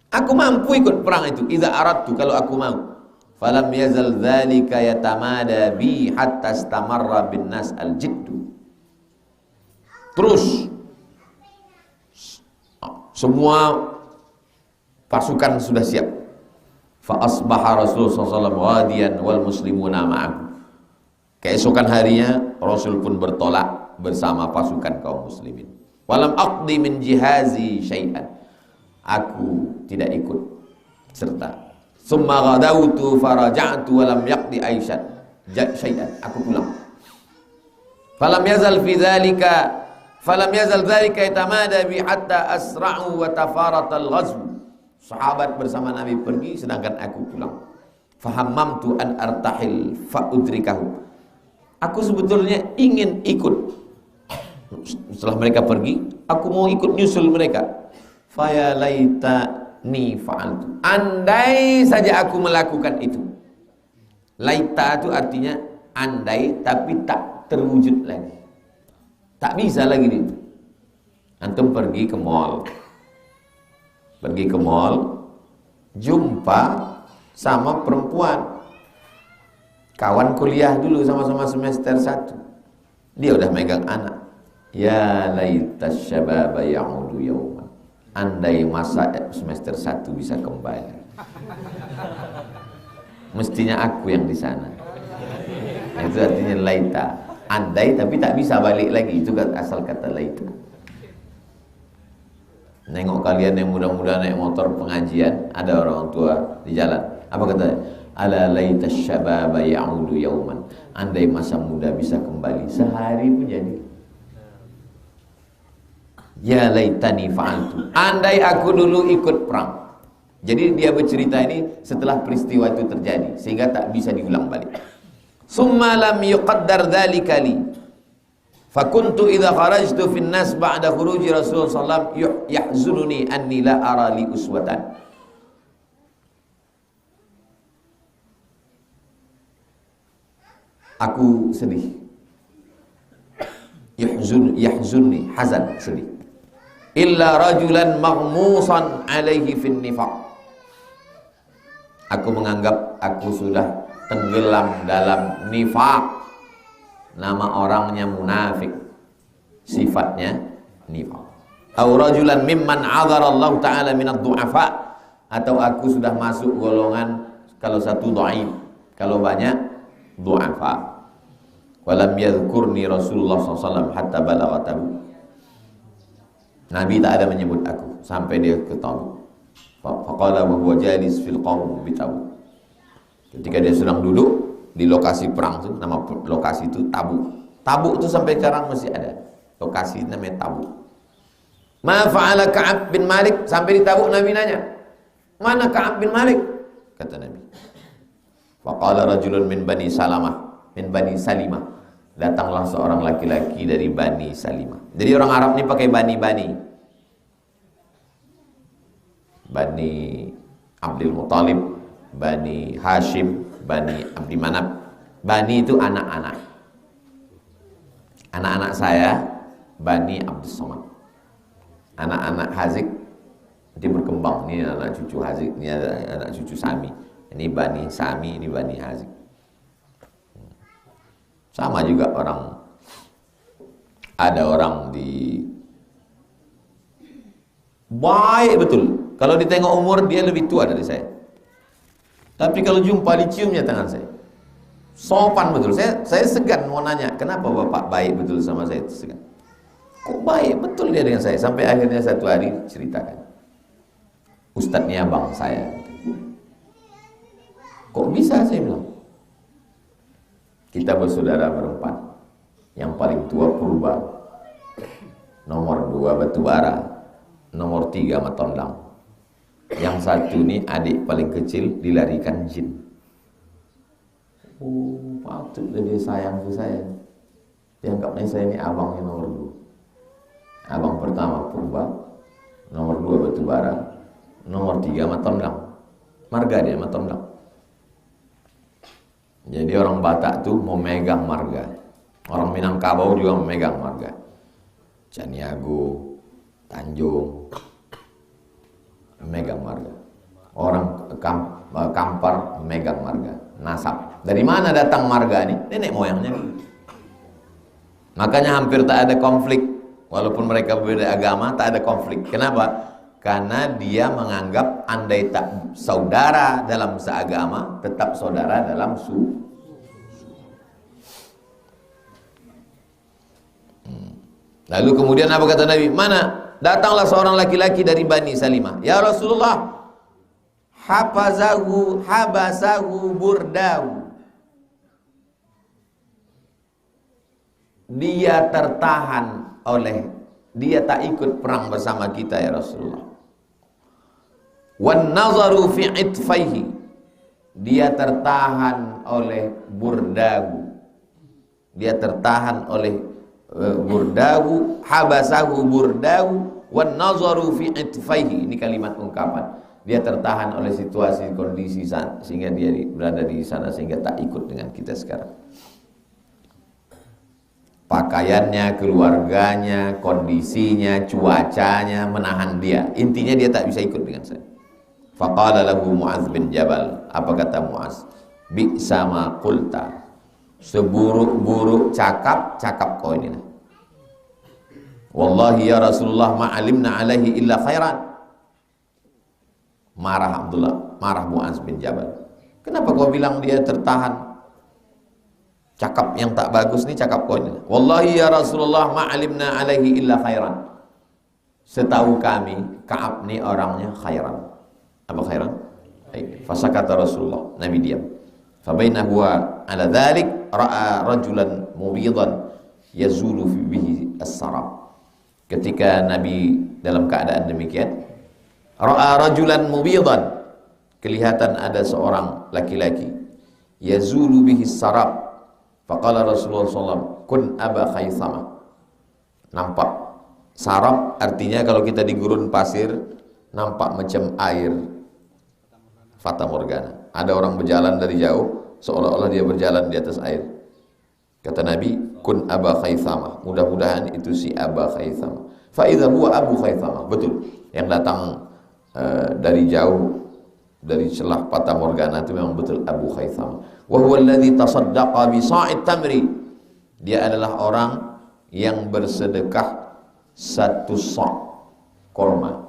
Aku mampu ikut perang itu. Idza aradtu, kalau aku mau. Falam yazal dzalika yatamada bi hatta istamarra bin nas al-jiddu. Terus semua pasukan sudah siap. Fa asbaha Rasulullah sallallahu alaihi wasallam ghadiyan wal muslimuna ma'ahu. Keesokan harinya Rasul pun bertolak bersama pasukan kaum muslimin. Walam aqdi min jihazi syai'an. Aku tidak ikut serta. Summa ghadawtu faraja'tu walam yaqdi aisyat syai'an. Aku pulang. Falam yazal dzalika yatamada bi hatta asra'u wa tafaratal ghazw. Sahabat bersama Nabi pergi sedangkan aku pulang. Fahammamtu an artahil fa udrikahu. Aku sebetulnya ingin ikut. Setelah mereka pergi, aku mau ikut nyusul mereka. Faya laitani fa'altu. Andai saja aku melakukan itu. Laita itu artinya andai tapi tak terwujud lagi. Tak bisa lagi itu. Antum pergi ke mall. pergi ke mall, jumpa sama perempuan, kawan kuliah dulu sama-sama semester 1. Dia udah megang anak. Ya laitas syababa ya'udu yawman. Andai masa semester 1 bisa kembali. Mestinya aku yang di sana. Itu artinya laita. Andai tapi tak bisa balik lagi. Itu asal kata laita. Nengok kalian yang muda-muda naik motor pengajian, ada orang tua di jalan. Apa katanya? Ala laitas syababa ya'udu yawman. Andai masa muda bisa kembali, sehari pun jadi. Ya laitani fa'altu. Andai aku dulu ikut perang. Jadi dia bercerita ini setelah peristiwa itu terjadi, sehingga tak bisa diulang balik. Summa lam yuqaddar dzalika li. Fakuntu idza kharajtu fin nas ba'da khuruji Rasulullah sallallahu alaihi wasallam yahzununi anni la ara li uswatan. Aku sedih. Yahzunni, hazan, sedih. Illa rajulan maghmusan alaihi fin nifaq. Aku menganggap aku sudah tenggelam dalam nifaq. Nama orangnya munafik, sifatnya nifaq. Au rajulan mimman 'adzara Allah taala minad du'afa, atau aku sudah masuk golongan kalau satu dhaif, kalau banyak du'afa. Walam yadhkurni Rasulullah SAW hatta balagha Tabuk. Nabi tak ada menyebut aku sampai dia ke Tabuk. Faqala wa huwa jalis fil qaum bi Tabuk. Ketika dia sedang duduk di lokasi perang itu, nama lokasi itu Tabuk. Tabuk itu sampai sekarang masih ada. Lokasi namanya Tabuk. Ma fa'ala Ka'ab bin Malik, sampai di Tabuk Nabi nanya, "Mana Ka'ab bin Malik?" Kata Nabi. Faqala rajulun min Bani Salamah, min Bani Salimah. Datanglah seorang laki-laki dari Bani Salimah. Jadi orang Arab ini pakai bani-bani. Bani Abdul Muttalib, Bani Hashim, Bani Abdi Manab. Bani itu anak-anak. Anak-anak saya Bani Abdus Somad. Anak-anak Hazik nanti berkembang. Ini anak cucu Hazik, ini anak cucu Sami. Ini Bani Sami, ini Bani Hazik. Sama juga orang, ada orang di baik betul. Kalau ditengok umur dia lebih tua dari saya. Tapi kalau jumpa diciumnya tangan saya. Sopan betul. Saya segan mau nanya, kenapa Bapak baik betul sama saya? Segan. Kok baik betul dia dengan saya? Sampai akhirnya satu hari ceritakan. Ustadznya abang saya. Kok bisa, saya bilang. Kita bersaudara berempat. Yang paling tua Purba, nomor 2 Batubara, nomor 3 Matondang. Yang satu ini adik paling kecil dilarikan jin. Oh, patutlah dia sayang ke saya. Dianggapnya saya ini abangnya nomor 2. Abang pertama Purba, nomor 2 Batubara, nomor 3 Matondang. Marga dia Matondang. Jadi orang Batak tuh mau megang marga. Orang Minangkabau juga memegang marga. Caniago, Tanjung, memegang marga. Orang Kampar memegang marga. Nasab. Dari mana datang marga ini? Nenek moyangnya. Makanya hampir tak ada konflik. Walaupun mereka berbeda agama, tak ada konflik. Kenapa? Karena dia menganggap andai tak saudara dalam seagama, tetap saudara dalam Lalu kemudian apa kata Nabi? Mana? Datanglah seorang laki-laki dari Bani Salimah. Ya Rasulullah, habasahu burdahu. Dia tertahan oleh, dia tak ikut perang bersama kita ya Rasulullah. Wan nazaru fi itfaihi. Dia tertahan oleh burdahu. Dia tertahan oleh burdahu, habasahu burdahu wan nazaru fi itfaihi. Ini kalimat ungkapan. Dia tertahan oleh situasi kondisi sehingga dia berada di sana sehingga tak ikut dengan kita sekarang. pakaiannya, keluarganya, kondisinya, cuacanya menahan dia. Intinya dia tak bisa ikut dengan saya. Faqala lahu Mu'adz bin Jabal, apa kata Mu'adz? Bi'sa ma qulta, seburuk-buruk cakap kau ini. Wallahi ya Rasulullah ma alimna alaihi illa khairan. Marah Abdullah, marah Mu'adz bin Jabal. Kenapa kau bilang dia tertahan? Cakap yang tak bagus ni cakap kau ini. Wallahi ya Rasulullah ma alimna alaihi illa khairan. Setahu kami Ka'ab ni orangnya khairan. Apa khairan? Fasakata Rasulullah, Nabi diam. Fabaina huwa ala dhalik ra'a rajulan mubidan yazulu bihi as-sarab. Ketika Nabi dalam keadaan demikian, ra'a rajulan mubidan, kelihatan ada seorang laki-laki, yazulu bihi as-sarab. Faqala Rasulullah SAW, kun aba Khaythama. Nampak sarab artinya kalau kita di gurun pasir nampak macam air, fata morgana. Ada orang berjalan dari jauh seolah-olah dia berjalan di atas air. Kata Nabi, kun aba Khaythama, mudah-mudahan itu si aba Khaythama. Fa idza huwa abu Khaythama. Betul, yang datang dari jauh dari celah fata morgana itu memang betul Abu Khaythama. Wa huwa alladhi tasaddaqa bi sa'id tamri. Dia adalah orang yang bersedekah satu sa' korma.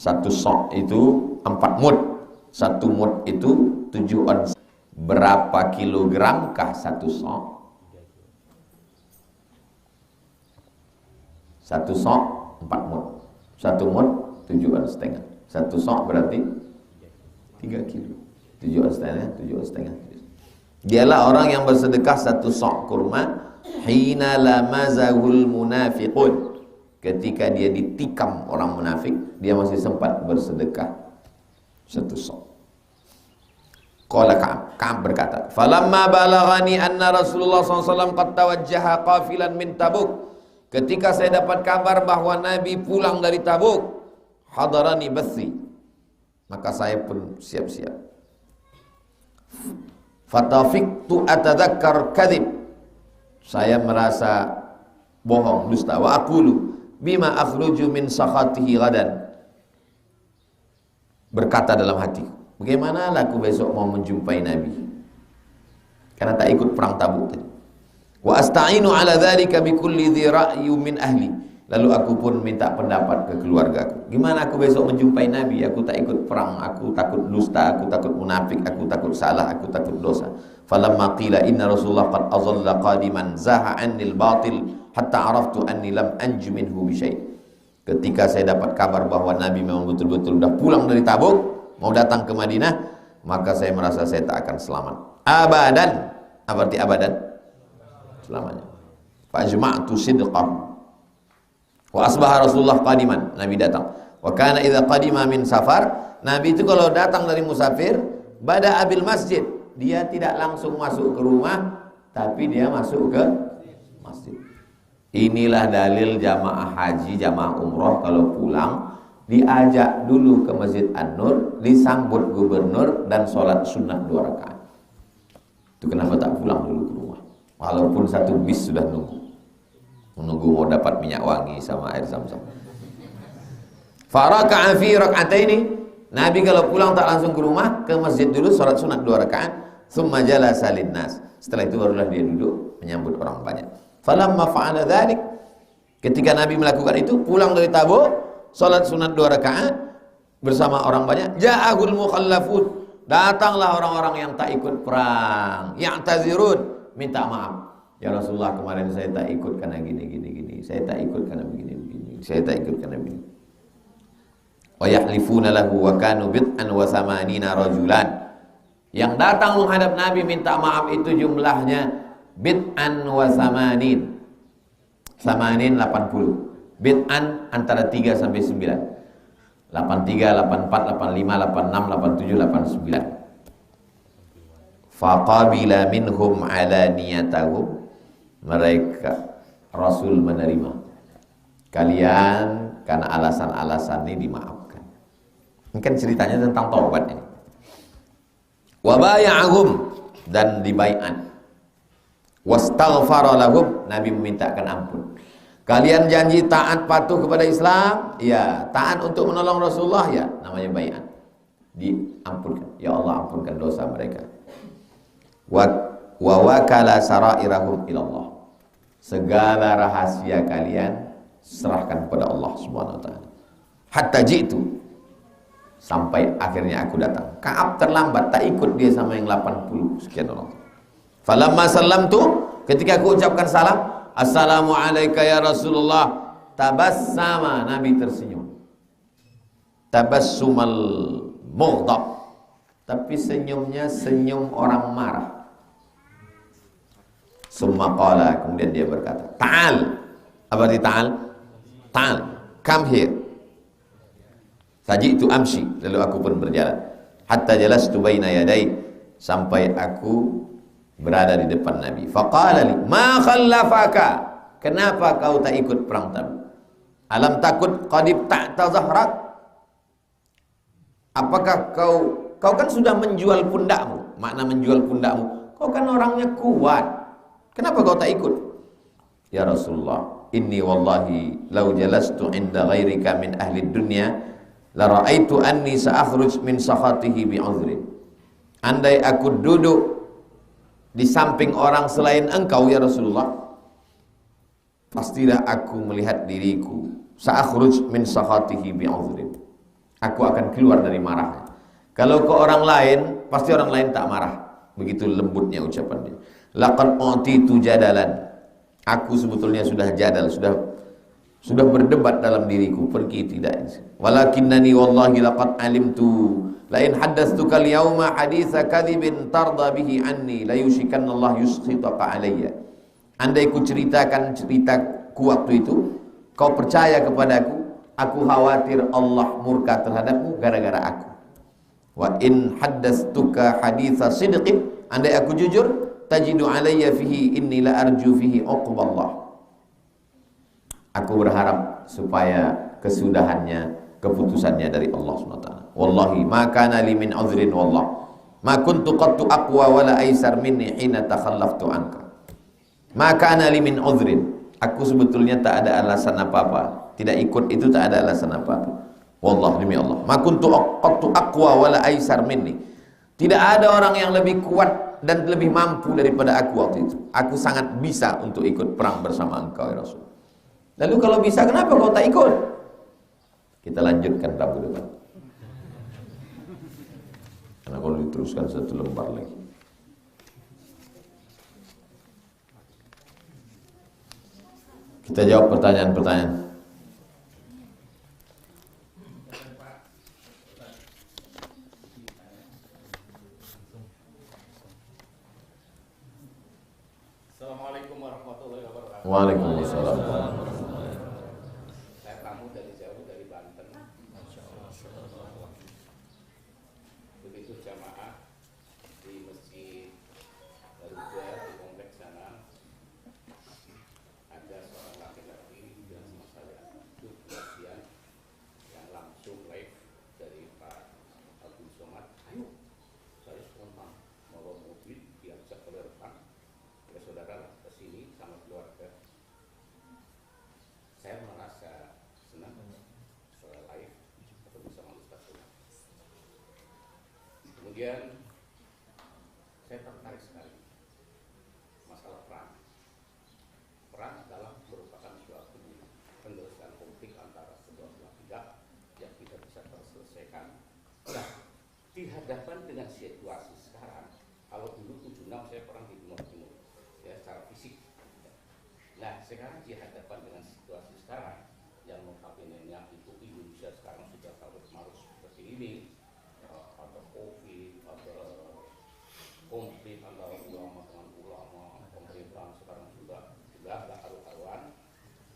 Satu sa' itu 4 mud. Satu mud itu 7 ons. Berapa kilogramkah satu sa'? Satu sa' 4 mud. Satu mud 7 ons setengah. Satu sa' berarti 3 kilo. 7 ons setengah, 7 ons setengah. Dialah orang yang bersedekah satu sa' kurma hina lamazahul munafiqun. Ketika dia ditikam orang munafik, dia masih sempat bersedekah satu sa'. Qala Ka'ab berkata, falamma balaghani anna Rasulullah SAW qad tawajjaha qafilan min Tabuk. Ketika saya dapat kabar bahwa Nabi pulang dari Tabuk, hadarani bathi, maka saya pun siap-siap. Fatafiktu atadzakkar kadhib, saya merasa bohong, dusta. Wa aqulu bima akhruju min sakhatihi gadan, berkata dalam hati, bagaimana aku besok mau menjumpai Nabi karena tak ikut perang Tabuk tadi. Wa asta'inu ala dzalika bi kulli dhi ra'yi min ahli, lalu aku pun minta pendapat ke keluargaku. Gimana aku besok menjumpai Nabi? Aku tak ikut perang, aku takut dusta, aku takut munafik, aku takut salah, aku takut dosa. Falamma qila inna Rasulullah qad azalla qadiman zaha anil batil hatta araftu anni lam anju minhu bi syai'. Ketika saya dapat kabar bahwa Nabi memang betul-betul sudah pulang dari Tabuk, mau datang ke Madinah, maka saya merasa saya tak akan selamat. Abadan. Apa arti abadan? Selamanya. Fa ajma'tu sidqahu. Wa asbaha Rasulullah qadiman, Nabi datang. Wa kana idza qadima min safar, Nabi itu kalau datang dari musafir, bada abil masjid, dia tidak langsung masuk ke rumah, tapi dia masuk ke masjid. Inilah dalil jamaah haji, jamaah umroh kalau pulang diajak dulu ke Masjid An-Nur, disambut gubernur dan sholat sunnah 2 rakaat. Itu kenapa tak pulang dulu ke rumah, walaupun satu bis sudah menunggu mau dapat minyak wangi sama air zam-zam. Faraka'a fi rak'ataini, Nabi kalau pulang tak langsung ke rumah, ke masjid dulu sholat sunat 2 rakaat, thumma jalasa linnas. Setelah itu barulah dia duduk menyambut orang banyak. Falamma fa'ala dzalik, ketika Nabi melakukan itu, pulang dari Tabuk, sholat sunat 2 rakaat bersama orang banyak, ja'ahul mukhallafun, datanglah orang-orang yang tak ikut perang, ya'tazirun, minta maaf. Ya Rasulullah, kemarin saya tak ikut karena gini, saya tak ikut karena begini, saya tak ikut karena begini. Wa yahlifuna lahu wa kanu bid'an wa thamanina rajulan. Yang datang menghadap Nabi minta maaf itu jumlahnya bid'an wa thamanin. Thamanin 80. Bid'an antara 3 sampai 9. 83, 84, 85, 86, 87, 89. Faqabila minhum ala niyatahum. Mereka, Rasul menerima. Kalian karena alasan-alasan ini dimaafkan. Ini kan ceritanya tentang taubat ini. Wa bay'ahum, dan dibai'an. wastaghfara lahum, Nabi memintakan ampun. Kalian janji taat patuh kepada Islam, ya, taat untuk menolong Rasulullah, ya, namanya baiat. Diampunkan, ya Allah ampunkan dosa mereka. Wa wakala sarairahum ilallah, segala rahasia kalian serahkan kepada Allah Subhanahu wa taala. Hatta jitu, sampai akhirnya aku datang. Ka'ab terlambat, tak ikut dia sama yang 80 sekian orang. Falamma sallamtu, ketika aku ucapkan salam, assalamu alayka ya Rasulullah, tabassama, Nabi tersenyum. Tabassumal mughdab, tapi senyumnya senyum orang marah. Summa qala, kemudian dia berkata, ta'al. Apa arti ta'al? Ta'al, come here. Faji'tu amshi, lalu aku pun berjalan. Hatta jalastu baina yadai, sampai aku berada di depan Nabi. Faqala li, ma khallafaka, kenapa kau tak ikut perang Tabuk? Alam takut qadib ta'ta zahrak, apakah kau kan sudah menjual pundakmu? Makna menjual pundakmu, kau kan orangnya kuat, kenapa kau tak ikut? Ya Rasulullah, inni wallahi law jalastu inda ghairika min ahli dunya la ra'aitu anni sa'akhruj min sakhatihi bi'udhrin. Andai aku duduk di samping orang selain engkau ya Rasulullah, pastilah aku melihat diriku sa'akhruj min sakhatihi bi'udhrin, aku akan keluar dari marahnya. Kalau ke orang lain, pasti orang lain tak marah. Begitu lembutnya ucapan dia. Laqad utitu jadalan, aku sebetulnya sudah jadal, sudah berdebat dalam diriku, pergi tidak. Walakinnani wallahi laqad alimtu lain haddatsuka al-yauma haditsa kadhibin tarda bihi anni la yushikanna Allah yuskhitaka alayya. Andai ku ceritakan ceritaku waktu itu, kau percaya kepadaku, aku khawatir Allah murka terhadapmu gara-gara aku. Wa in haddatsuka haditsa sidqin, andai aku jujur, tajidu alayya fihi inni la arju fihi uqballah. Aku berharap supaya kesudahannya, keputusannya dari Allah SWT. Wallahi ma kana li min udhrin wallah ma kuntu qattu aqwa wala aisar minni hina takhallaftu anka. Ma kana li min udhrin, aku sebetulnya tak ada alasan apa-apa, tidak ikut itu tak ada alasan apa-apa. Wallah, demi Allah, ma kuntu qattu aqwa wala aisar minni, tidak ada orang yang lebih kuat dan lebih mampu daripada aku waktu itu. Aku sangat bisa untuk ikut perang bersama engkau ya Rasul. Lalu kalau bisa, kenapa kau tak ikut? Kita lanjutkan Rabu depan. Karena kalau diteruskan satu lembar lagi. Kita jawab pertanyaan-pertanyaan. Assalamualaikum warahmatullahi wabarakatuh. Waalaikumsalam. Kemudian saya tertarik sekali masalah perang. Perang adalah merupakan suatu penyelesaian konflik antara kedua belah pihak yang tidak bisa terselesaikan. Nah, dihadapkan dengan situasi sekarang, kalau dulu 76 saya perang di Timur Timur, ya secara fisik. Nah, sekarang dihadapkan dengan situasi sekarang yang notabene-nya itu Indonesia sekarang sudah harus seperti ini. Ada COVID, ada konflik antara ulama dengan ulama, pemerintahan sekarang sudah gak karu-karuan.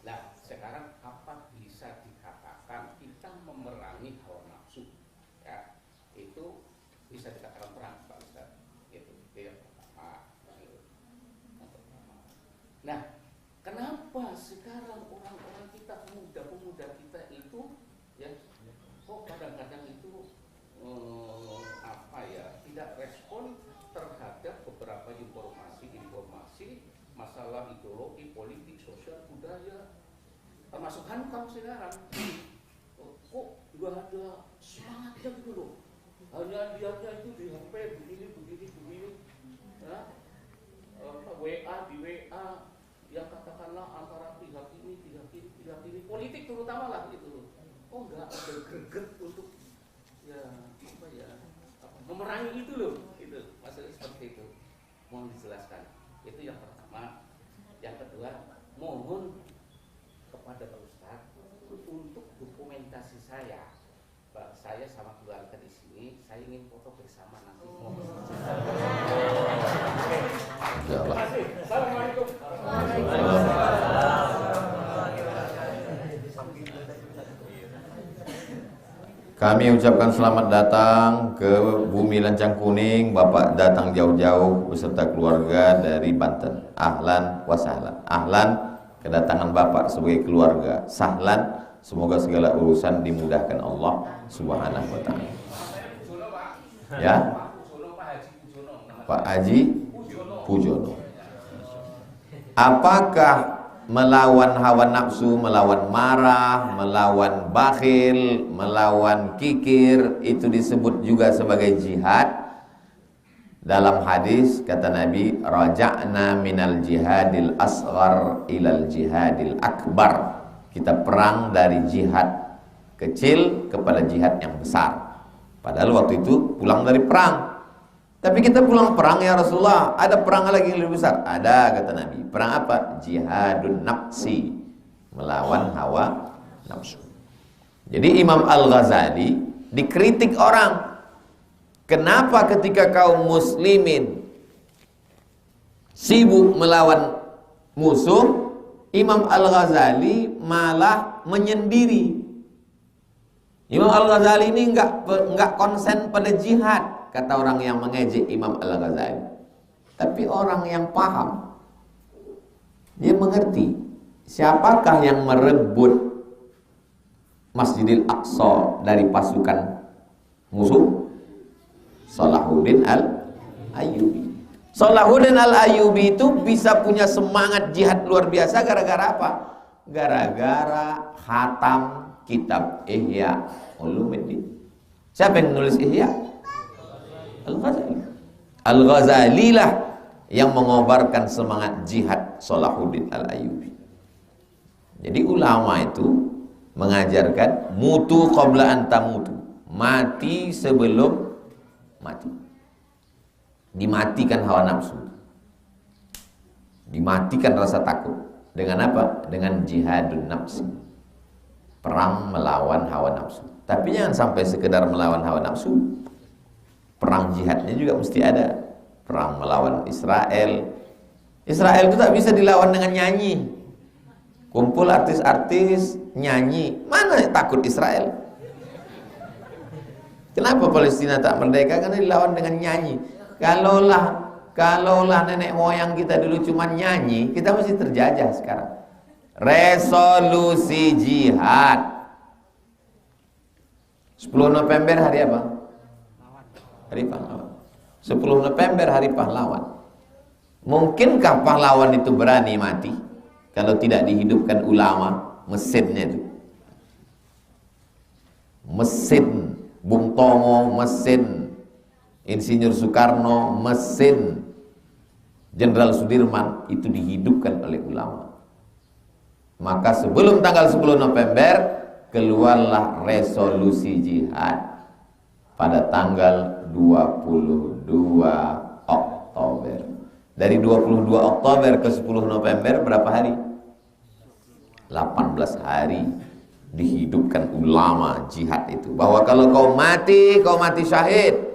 Nah, sekarang apa bisa dikatakan kita memerangi hawa nafsu? Ya, itu bisa dikatakan perang, Pak Ustaz. Itu yang pertama. Nah, kenapa sekarang orang-orang kita, pemuda-pemuda kita itu, ya, kok kadang-kadang itu tidak respon terhadap beberapa informasi masalah ideologi, politik, sosial, budaya, termasuk hankam sekarang. Kok nggak ada semangatnya gitu loh? Hanya lihatnya itu di HP begini, ya. WA di WA, yang katakanlah antara pihak ini, politik terutama lah gitu loh. Oh nggak ada greget untuk memerangi itu loh, itu masalah seperti itu. Mohon dijelaskan. Itu yang pertama. Yang kedua, mohon kepada Pak Ustadz untuk dokumentasi saya sama keluarga di sini. Saya ingin foto bersama nanti. Terima kasih. Assalamualaikum. Kami ucapkan selamat datang ke Bumi Lancang Kuning. Bapak datang jauh-jauh beserta keluarga dari Banten. Ahlan wa sahlan. Ahlan, kedatangan Bapak sebagai keluarga. Sahlan, semoga segala urusan dimudahkan Allah Subhanahu wa ta'ala. Ya, Pak Haji Pujono. Apakah melawan hawa nafsu, melawan marah, melawan bakhil, melawan kikir itu disebut juga sebagai jihad? Dalam hadis kata Nabi, raja'na minal jihadil asghar ilal jihadil akbar. Kita perang dari jihad kecil kepada jihad yang besar. Padahal waktu itu pulang dari perang. Tapi kita pulang perang ya Rasulullah, ada perang lagi yang lebih besar? Ada, kata Nabi. Perang apa? Jihadun nafsi, melawan hawa nafsu. Jadi Imam Al-Ghazali dikritik orang. Kenapa ketika kaum muslimin sibuk melawan musuh, Imam Al-Ghazali malah menyendiri. Imam Al-Ghazali ini enggak konsen pada jihad, kata orang yang mengejek Imam Al-Ghazali. Tapi orang yang paham, dia mengerti siapakah yang merebut Masjidil Aqsa dari pasukan musuh? Salahuddin Al-Ayyubi. Salahuddin Al-Ayyubi itu bisa punya semangat jihad luar biasa gara-gara apa? Gara-gara khatam kitab Ihya Ulumuddin. Siapa yang menulis Ihya? Al-Ghazali. Al-Ghazali lah yang mengobarkan semangat jihad Salahuddin Al-Ayyubi. Jadi ulama itu mengajarkan mutu qabla an tamutu, mati sebelum mati. Dimatikan hawa nafsu, dimatikan rasa takut. Dengan apa? Dengan jihadun nafsi, perang melawan hawa nafsu. Tapi jangan sampai sekedar melawan hawa nafsu, perang jihadnya juga mesti ada. Perang melawan Israel. Israel itu tak bisa dilawan dengan nyanyi. Kumpul artis-artis nyanyi, mana takut Israel? Kenapa Palestina tak merdeka? Karena dilawan dengan nyanyi. Kalaulah nenek moyang kita dulu cuma nyanyi, kita mesti terjajah sekarang. Resolusi jihad 10 November hari apa? Hari pahlawan. 10 November hari pahlawan. Mungkinkah pahlawan itu berani mati kalau tidak dihidupkan ulama? Mesinnya itu, mesin Bung Tomo, mesin Insinyur Soekarno, mesin Jenderal Sudirman itu dihidupkan oleh ulama. Maka sebelum tanggal 10 November keluarlah resolusi jihad pada tanggal 22 Oktober. Dari 22 Oktober ke 10 November berapa hari? 18 hari dihidupkan ulama jihad itu. Bahwa kalau kau mati syahid.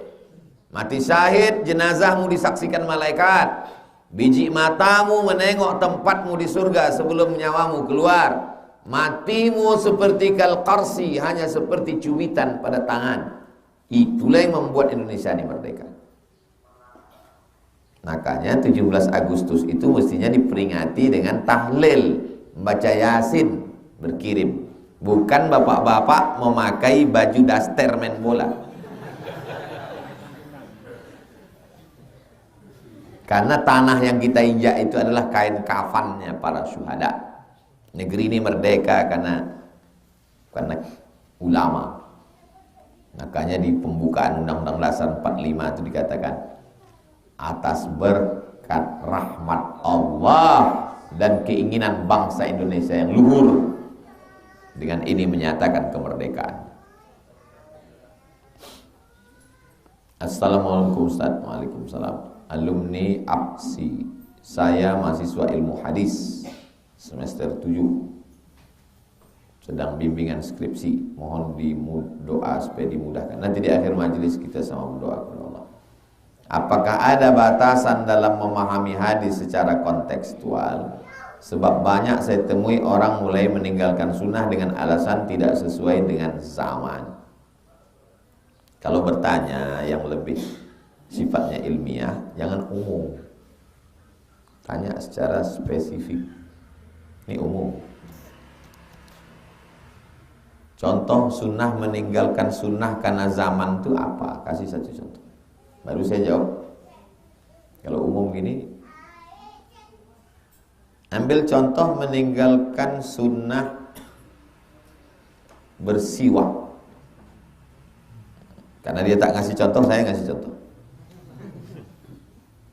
Mati syahid, jenazahmu disaksikan malaikat. Biji matamu menengok tempatmu di surga sebelum nyawamu keluar. Matimu seperti kalqarsi, hanya seperti cubitan pada tangan. Itulah yang membuat Indonesia ini merdeka. Makanya 17 Agustus itu mestinya diperingati dengan tahlil, membaca Yasin, berkirim. Bukan bapak-bapak memakai baju daster main bola. Karena tanah yang kita injak itu adalah kain kafannya para syuhada. Negeri ini merdeka karena ulama. Makanya di pembukaan Undang-Undang Dasar 45 itu dikatakan, atas berkat rahmat Allah dan keinginan bangsa Indonesia yang luhur, dengan ini menyatakan kemerdekaan. Assalamualaikum Ustaz. Waalaikumsalam. Alumni APSI, saya mahasiswa ilmu hadis semester 7, sedang bimbingan skripsi, mohon doa supaya dimudahkan. Nanti di akhir majelis kita sama berdoa kepada Allah. Apakah ada batasan dalam memahami hadis secara kontekstual? Sebab banyak saya temui orang mulai meninggalkan sunnah dengan alasan tidak sesuai dengan zaman. Kalau bertanya yang lebih sifatnya ilmiah, jangan umum. Tanya secara spesifik. Ini umum. Contoh sunnah, meninggalkan sunnah karena zaman itu apa? Kasih satu contoh. Baru saya jawab. Kalau umum gini, ambil contoh meninggalkan sunnah bersiwak. Karena dia tak ngasih contoh, saya ngasih contoh.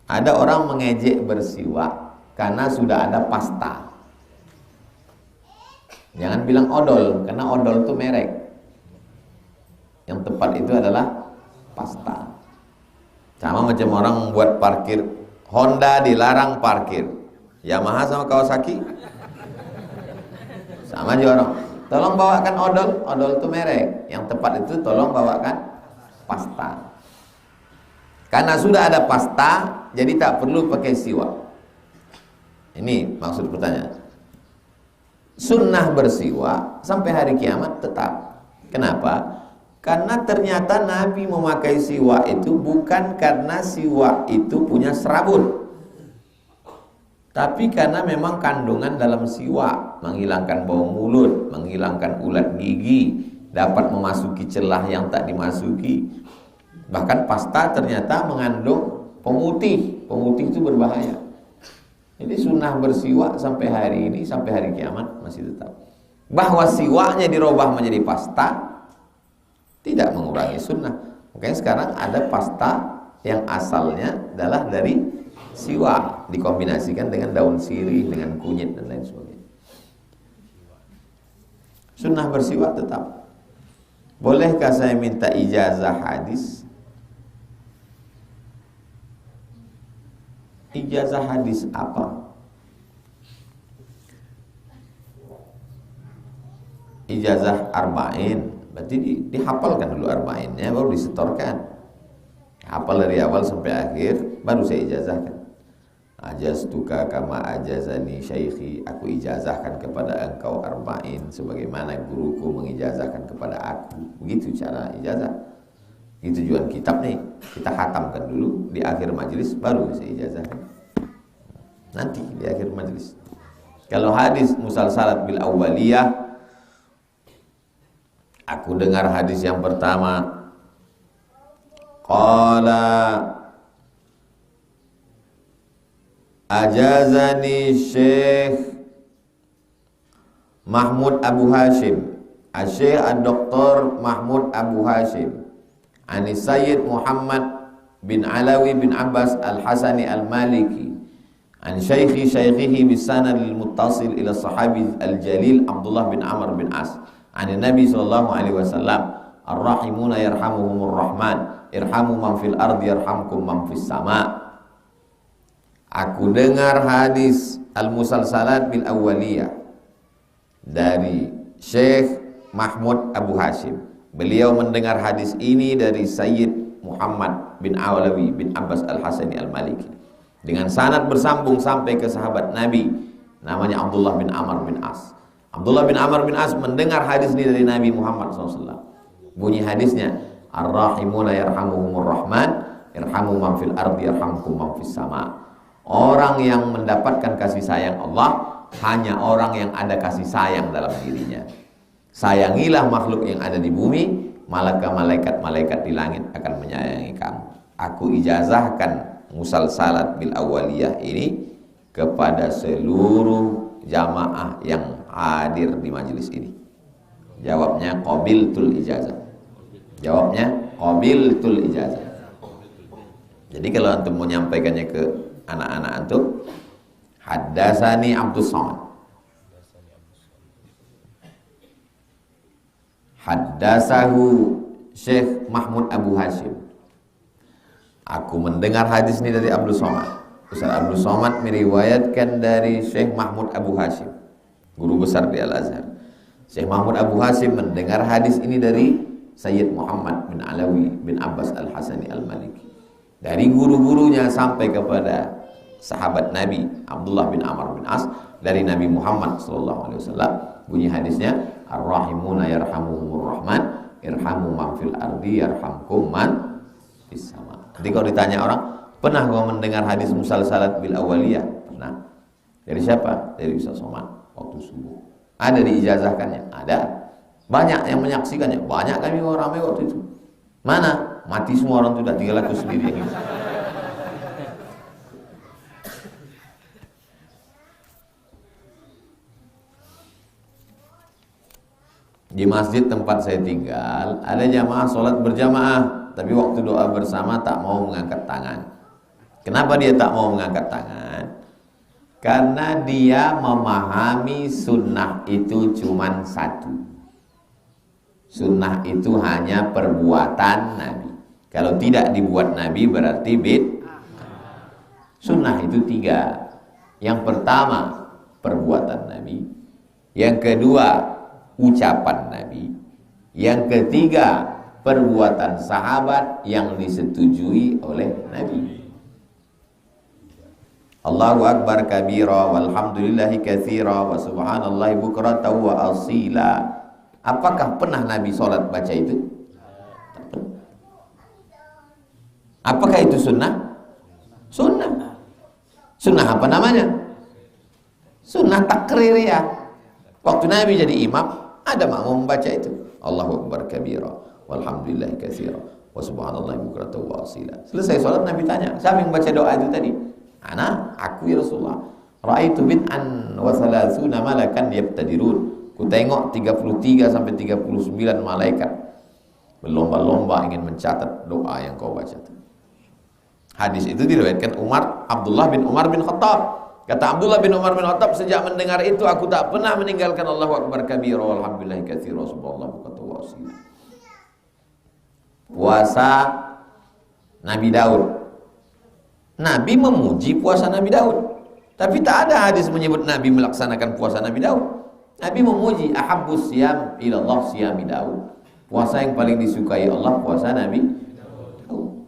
Ada orang mengejek bersiwak karena sudah ada pasta. Jangan bilang odol, karena odol itu merek. Yang tepat itu adalah pasta. Sama macam orang buat parkir, Honda dilarang parkir, Yamaha sama Kawasaki sama aja orang. Tolong bawakan odol, odol itu merek. Yang tepat itu tolong bawakan pasta. Karena sudah ada pasta, jadi tak perlu pakai siwak. Ini maksud pertanyaan. Sunnah bersiwak sampai hari kiamat tetap. Kenapa? Karena ternyata Nabi memakai siwak itu bukan karena siwak itu punya serabut, tapi karena memang kandungan dalam siwak menghilangkan bau mulut, menghilangkan ulat gigi, dapat memasuki celah yang tak dimasuki. Bahkan pasta ternyata mengandung pemutih. Pemutih itu berbahaya. Jadi sunnah bersiwak sampai hari ini, sampai hari kiamat masih tetap. Bahwa siwaknya dirubah menjadi pasta tidak mengurangi sunnah. Makanya sekarang ada pasta yang asalnya adalah dari siwak, dikombinasikan dengan daun sirih, dengan kunyit dan lain sebagainya. Sunnah bersiwak tetap. Bolehkah saya minta ijazah hadis? Ijazah hadis apa? Ijazah arba'in, berarti dihafalkan dulu arba'innya, baru disetorkan. Hafal dari awal sampai akhir, baru saya ijazahkan. Ajaztuka kama ajazani syaikhi, aku ijazahkan kepada engkau arba'in sebagaimana guruku mengijazahkan kepada aku. Begitu cara ijazah. Itu tujuan kitab nih, kita khatamkan dulu di akhir majelis, baru saya ijazahkan nanti di akhir majelis. Kalau hadis musalsalat bil awwaliyah, aku dengar hadis yang pertama, qala ajazani Syekh Mahmud Abu Hashim, Syekh Dr. Mahmud Abu Hashim, Ani Sayyid Muhammad bin Alawi bin Abbas Al-Hasani Al-Maliki, an syaikhih bisanad al-muttasil ila sahabi al-jalil Abdullah bin Amr bin As, an Nabi sallallahu alaihi wasallam, ar-rahimuna yarhamuhumur rahman, irhamu man fil ardi yarhamkum man fis sama. Aku dengar hadis al-musalsalat bil awwaliyah dari Syekh Mahmud Abu Hashim. Beliau mendengar hadis ini dari Sayyid Muhammad bin Alawi bin Abbas Al-Hasani Al-Maliki dengan sanad bersambung sampai ke sahabat Nabi namanya Abdullah bin Amr bin As. Abdullah bin Amr bin As mendengar hadis ini dari Nabi Muhammad SAW. Bunyi hadisnya, ar-rahimuna yarhamuhumur rahman, irhamu man fil ardi yarhamkum man fis sama. Orang yang mendapatkan kasih sayang Allah hanya orang yang ada kasih sayang dalam dirinya. Sayangilah makhluk yang ada di bumi, maka malaikat-malaikat di langit akan menyayangi kamu. Aku ijazahkan musalsalat bil awaliyah ini kepada seluruh jamaah yang hadir di majelis ini? Jawabnya qabiltul ijazah. Jawabnya qabiltul ijazah. Jadi kalau antum mau menyampaikannya ke anak-anak antum, haddatsani Abdus Samad, haddatsahu Syekh Mahmud Abu Hashim. Aku mendengar hadis ini dari Abdul Somad. Ustaz Abdul Somad meriwayatkan dari Syekh Mahmud Abu Hashim, guru besar di Al-Azhar. Syekh Mahmud Abu Hashim mendengar hadis ini dari Sayyid Muhammad bin Alawi bin Abbas Al-Hasani Al-Maliki, dari guru-gurunya sampai kepada sahabat Nabi Abdullah bin Amr bin As, dari Nabi Muhammad SAW. Bunyi hadisnya, Ar-Rahimuna yarhamuhumur Rahman, irhamu man fil ardi yarhamkum man fis sama. Jadi kalau ditanya orang, pernah kau mendengar hadis musalsalat bil awaliyah? Pernah. Dari siapa? Dari Ustaz Somad waktu subuh. Ada diijazahkannya? Ada. Banyak yang menyaksikannya? Banyak, kami ramai waktu itu. Mana? Mati semua orang sudah, tinggal aku sendiri. Di masjid tempat saya tinggal ada jamaah sholat berjamaah, tapi waktu doa bersama tak mau mengangkat tangan. Kenapa dia tak mau mengangkat tangan? Karena dia memahami sunnah itu cuma satu. Sunnah itu hanya perbuatan Nabi. Kalau tidak dibuat Nabi berarti bid'ah. Sunnah itu tiga. Yang pertama perbuatan Nabi, yang kedua ucapan Nabi, yang ketiga perbuatan sahabat yang disetujui oleh Nabi. Allahu Akbar kabira walhamdulillahi katsira wa subhanallahi bukratan wa asila. Apakah pernah Nabi sholat baca itu? Apakah itu sunnah? Sunnah. Sunnah apa namanya? Sunnah takririyah. Waktu Nabi jadi imam, ada makmum membaca itu. Allahu Akbar kabira walhamdulillahi katsira wa subhanallahi bukratan wa asila. Selesai sholat Nabi tanya, siapa yang baca doa itu tadi? Aku ya Rasulullah. Ra'aitu bid'an wa thalathuna malakan yabtadirun. Ku tengok 33 sampai 39 malaikat berlomba-lomba ingin mencatat doa yang kau baca. Hadis itu diriwayatkan Abdullah bin Umar bin Khattab. Kata Abdullah bin Umar bin Khattab, sejak mendengar itu aku tak pernah meninggalkan Allahu Akbar kabira walhamdulillahi katsira subhanallah bukratan wa asila. Puasa Nabi Daud. Nabi memuji puasa Nabi Daud, tapi tak ada hadis menyebut Nabi melaksanakan puasa Nabi Daud. Nabi memuji, ahabbus siyam ilallah siyami Daud. Puasa yang paling disukai Allah puasa Nabi Daud.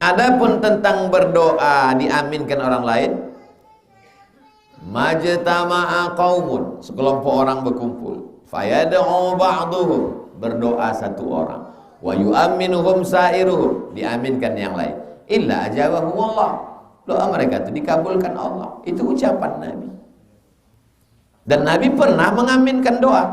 Adapun tentang berdoa diaminkan orang lain, majtama'a qaumun, sekelompok orang berkumpul, fayad'u ba'duhum, berdoa satu orang, wa yu'minuhum sa'iruhum, diaminkan yang lain, illa ajabahum Allah, doa mereka itu dikabulkan Allah. Itu ucapan Nabi. Dan Nabi pernah mengaminkan doa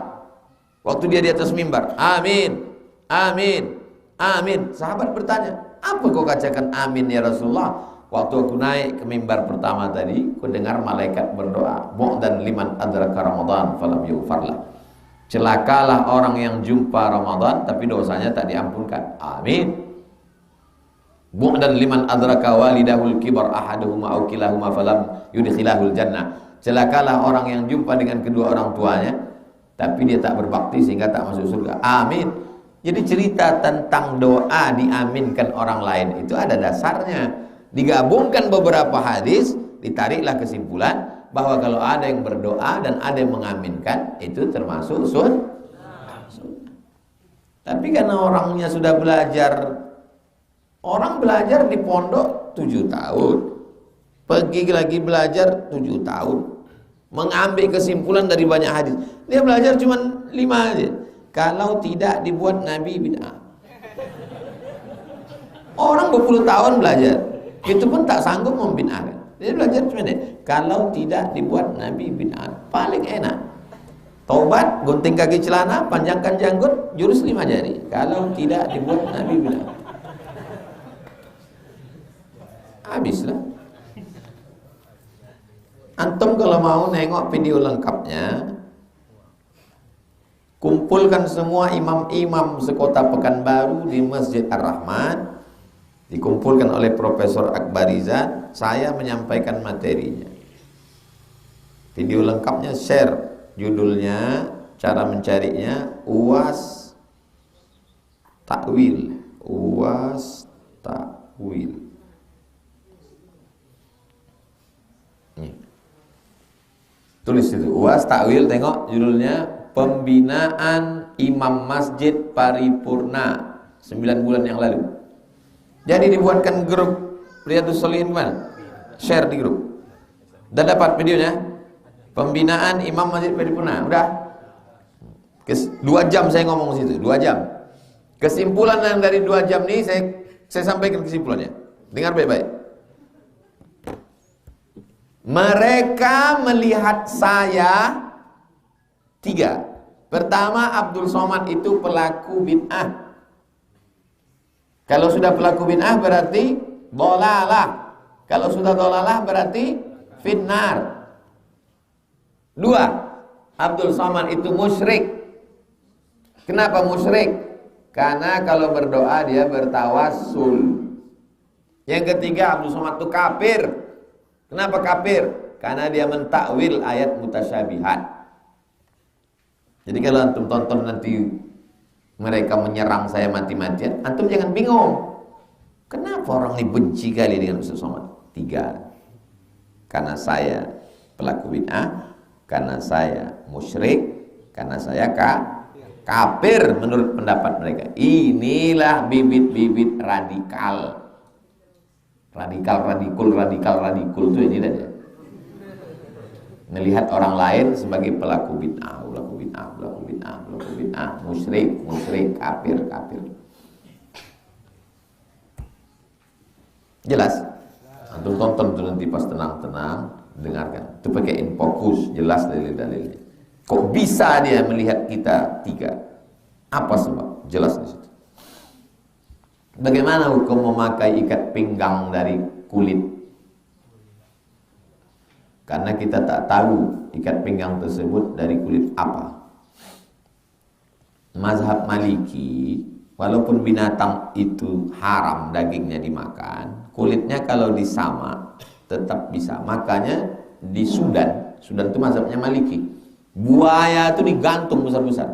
waktu dia di atas mimbar, amin, amin, amin. Sahabat bertanya, apa kau katakan amin ya Rasulullah? Waktu aku naik ke mimbar pertama tadi, aku dengar malaikat berdoa, bu'dan liman adraka Ramadan falam yughfarlah. Celakalah orang yang jumpa Ramadan tapi dosanya tak diampunkan. Amin. Bu'dan liman adraka walidahul kibar ahaduhuma aw kilahuma falam yudkhilahul jannah. Celakalah orang yang jumpa dengan kedua orang tuanya tapi dia tak berbakti sehingga tak masuk surga. Amin. Jadi cerita tentang doa diaminkan orang lain itu ada dasarnya. Digabungkan beberapa hadis, ditariklah kesimpulan bahwa kalau ada yang berdoa dan ada yang mengaminkan, itu termasuk sunnah. Tapi karena orangnya sudah belajar, orang belajar di pondok 7 tahun, pergi lagi belajar 7 tahun, mengambil kesimpulan dari banyak hadis. Dia belajar cuma 5 aja. Kalau tidak dibuat Nabi bid'ah. Orang berpuluh tahun belajar, itu pun tak sanggup membid'ahkan. Dia belajar cuma ini. Kalau tidak dibuat Nabi bid'ah, paling enak. Taubat, gunting kaki celana, panjangkan janggut, jurus 5 jari. Kalau tidak dibuat Nabi bid'ah. habislah. Antum kalau mau nengok video lengkapnya, kumpulkan semua imam-imam sekota Pekanbaru di Masjid Ar-Rahman, dikumpulkan oleh Profesor Akbarizan, saya menyampaikan materinya. Video lengkapnya share, judulnya, cara mencarinya UAS Takwil. UAS Takwil. Nih. Tulis itu UAS Takwil, tengok judulnya Pembinaan Imam Masjid Paripurna 9 bulan yang lalu. Jadi dibuatkan grup Riyadhus Shalihin mana? Share di grup. Udah dapat videonya? Pembinaan Imam Masjid Paripurna. Udah? 2 jam saya ngomong situ, 2 jam. Kesimpulan yang dari 2 jam ini saya sampaikan kesimpulannya. Dengar baik-baik. Mereka melihat saya 3. Pertama, Abdul Somad itu pelaku bid'ah. Kalau sudah pelaku bid'ah berarti dhalalah. Kalau sudah dhalalah berarti finnar. 2, Abdul Somad itu musyrik. Kenapa musyrik? Karena kalau berdoa dia bertawassul. Yang ketiga, Abdul Somad itu kafir. Kenapa kafir? Karena dia mentakwil ayat mutasyabihat. Jadi kalau antum tonton nanti mereka menyerang saya mati-matian, antum jangan bingung. Kenapa orang ini benci kali dengan Ustaz Somad? 3. Karena saya pelaku bid'ah, karena saya musyrik, karena saya kafir menurut pendapat mereka. Inilah bibit-bibit radikal. Radikal itu ini aja. Melihat orang lain sebagai pelaku bid'ah, musyrik, kafir. Jelas? Antum tonton tuh nanti pas tenang-tenang, dengarkan. Itu pakai fokus, jelas dalil-dalilnya. Kok bisa dia melihat kita 3? Apa sebab? Jelas di situ. Bagaimana hukum memakai ikat pinggang dari kulit? Karena kita tak tahu ikat pinggang tersebut dari kulit apa. Mazhab Maliki, walaupun binatang itu haram dagingnya dimakan, kulitnya kalau disamak tetap bisa. Makanya di Sudan itu mazhabnya Maliki, buaya itu digantung besar-besar.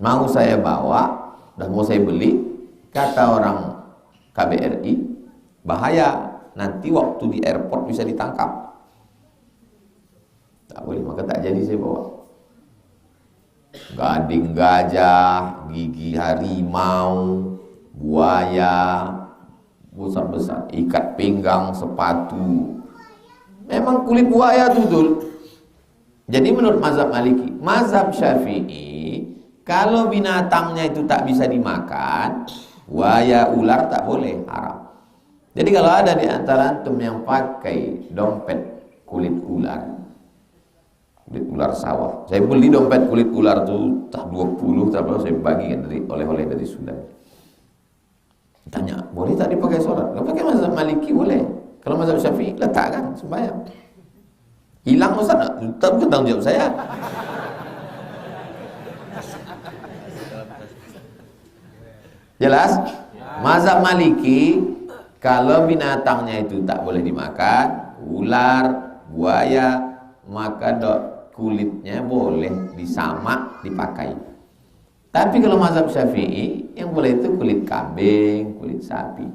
Mau saya bawa dan mau saya beli, kata orang KBRI, bahaya, nanti waktu di airport bisa ditangkap. Tak boleh, maka tak jadi saya bawa. Gading gajah, gigi harimau, buaya, besar-besar, ikat pinggang, sepatu. Memang kulit buaya tutul. Jadi menurut mazhab Maliki, mazhab Syafi'i, kalau binatangnya itu tak bisa dimakan, buaya, ular tak boleh, haram. Jadi kalau ada di antara antum yang pakai dompet kulit ular sawah, saya beli dompet kulit ular tuh tak 20, tapi saya bagikan dari oleh-oleh dari Sudan. Tanya, boleh tak dipakai sholat? Kalau pakai mazhab Maliki boleh. Kalau mazhab Syafi'i letakkan sembahyang. Hilang Ustaz, tak tanggung jawab saya. Jelas? Mazhab Maliki, kalau binatangnya itu tak boleh dimakan, ular, buaya, maka kulitnya boleh disamak, dipakai. Tapi kalau mazhab Syafi'i, yang boleh itu kulit kambing, kulit sapi.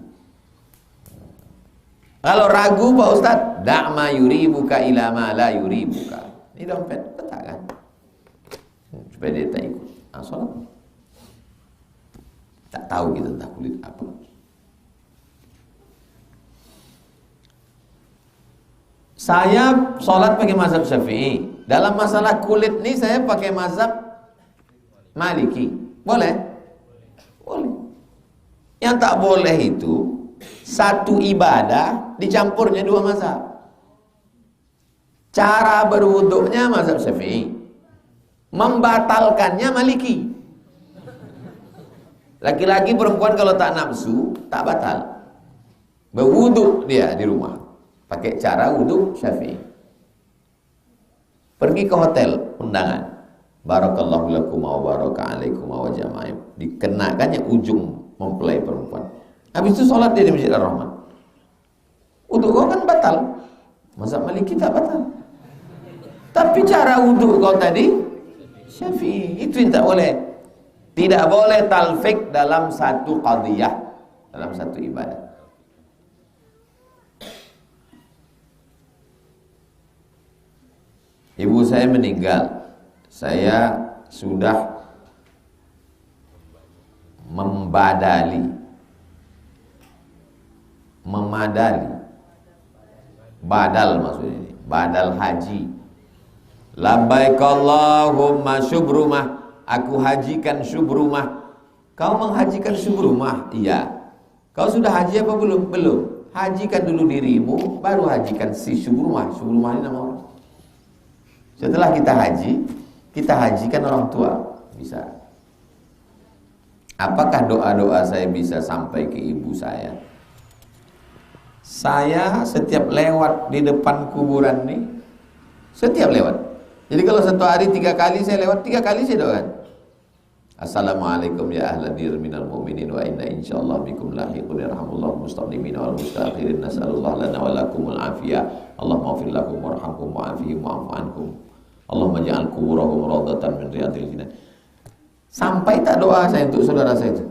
Kalau ragu Pak Ustaz, da'ma yuribuka ila ma la yuribuka. Ini dompet, letakkan. Supaya dia tak ikut. Sholat. Tak tahu kita tentang kulit apa. Saya sholat pakai mazhab Syafi'i. Dalam masalah kulit ini saya pakai mazhab Maliki. Boleh? Boleh. Yang tak boleh itu satu ibadah dicampurnya 2 mazhab. Cara berwuduknya mazhab Syafi'i, membatalkannya Maliki. Laki-laki perempuan kalau tak nafsu tak batal. Berwudu dia di rumah. Pakai cara wudu Syafi'i. Pergi ke hotel undangan. Barakallahu lakum wa baraka alaikum wa jama'im. Dikenakannya ujung mempelai perempuan. Habis itu sholat dia di Masjid Ar-Rahman. Wudu kau kan batal. Mazhab Maliki tak batal. Tapi cara wudu kau tadi Syafi'i. Itu yang tak boleh. Tidak boleh talfik dalam satu qadiyah, dalam satu ibadah. Ibu saya meninggal. Saya sudah memadali, badal maksudnya ini, badal haji. Labbaik Allahumma syubrumah, aku hajikan syubrumah. Kau menghajikan syubrumah? Iya. Kau sudah haji apa belum? Belum. Hajikan dulu dirimu, baru hajikan si syubrumah. Syubrumah ini nama orang. Setelah kita hajikan orang tua. Bisa. Apakah doa-doa saya bisa sampai ke ibu saya? Saya setiap lewat di depan kuburan nih, setiap lewat. Jadi kalau satu hari 3 kali saya lewat, 3 kali saya doakan. Assalamualaikum ya ahla dir minal mu'minin wa inna insyaallah bikum lahiqun yarhamullahu mustaqdimin wal mustakhirin nasallallahu lana wa lakumul afiyah. Allahumma ighfir lahum warhamhum wa'afihim wa'fu anhum. Allahumma ja'al kuburahum rawdatan min riyadil jannah. Sampai tak doa saya untuk saudara saya itu?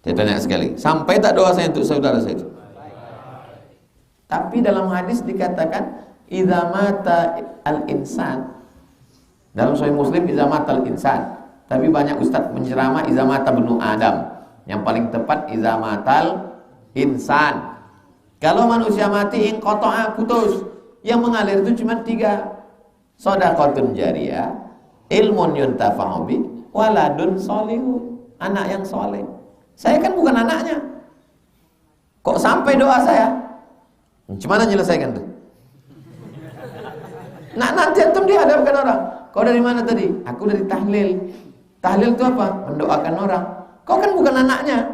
Saya tanya sekali, sampai tak doa saya untuk saudara saya itu? Tapi dalam hadis dikatakan idza mata al-insan. Dalam Sahih Muslim idza mata al-insan. Tapi banyak ustaz menceramah idza mata ibnu Adam. Yang paling tepat idza matal insan. Kalau manusia mati inqata'a, putus. Yang mengalir itu cuma 3. Shadaqatun jariyah, ilmun yuntafa'u bi, waladun sholihu, anak yang soleh. Saya kan bukan anaknya. Kok sampai doa saya? Gimana menyelesaikan itu? Nah, nanti antum dihadapkan orang. Kau dari mana tadi? Aku dari tahlil. Tahlil itu apa? Mendoakan orang. Kau kan bukan anaknya.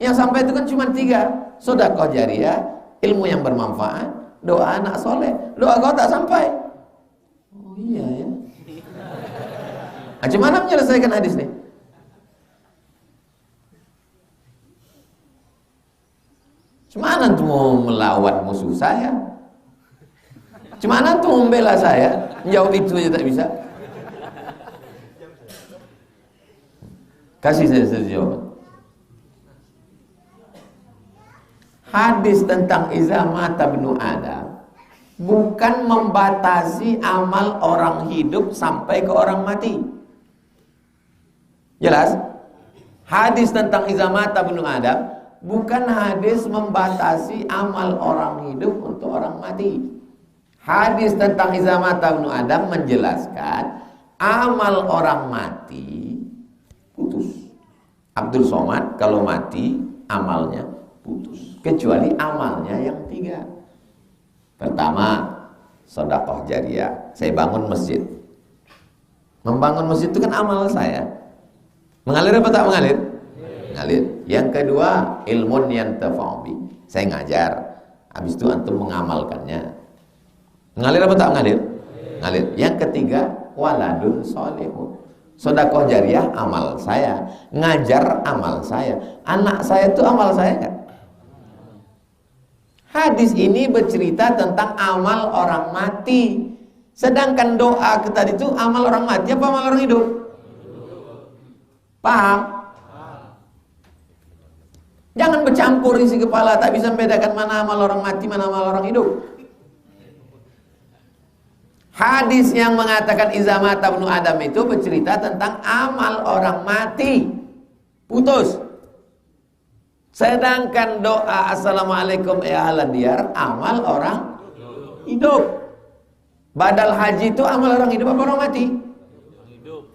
Yang sampai itu kan cuma 3. Shadaqah jariyah, ilmu yang bermanfaat, doa anak soleh. Doa kau tak sampai. Oh iya ya. Nah, gimana menyelesaikan hadis nih? Gimana tuh mau melawan musuh saya? Gimana tuh membela saya? Jawab itu aja tak bisa. Kasih saya jawaban. Hadis tentang iza mata ibnu Adam bukan membatasi amal orang hidup sampai ke orang mati. Jelas? Hadis tentang iza mata ibnu Adam bukan hadis membatasi amal orang hidup untuk orang mati. Hadis tentang iza mata ibnu Adam menjelaskan amal orang mati putus. Abdul Somad kalau mati amalnya putus. Kecuali amalnya yang 3. Pertama, sedekah jariyah. Saya bangun masjid. Membangun masjid itu kan amal saya. Mengalir apa tak mengalir? Mengalir. Yang kedua, ilmun yantafa'u bi. Saya ngajar. Habis itu antum mengamalkannya. Mengalir apa tak mengalir? Mengalir. Yang ketiga, waladun sholihun. Sedekah jariyah amal saya. Ngajar amal saya. Anak saya itu amal saya kan? Hadis ini bercerita tentang amal orang mati. Sedangkan doa kita itu amal orang mati apa amal orang hidup? Paham? Jangan bercampur isi kepala, tak bisa membedakan mana amal orang mati, mana amal orang hidup. Hadis yang mengatakan iza mata ibnu Adam itu bercerita tentang amal orang mati. Putus. Sedangkan doa assalamualaikum ya ahlan diyar amal orang hidup. Badal haji itu amal orang hidup apa orang mati?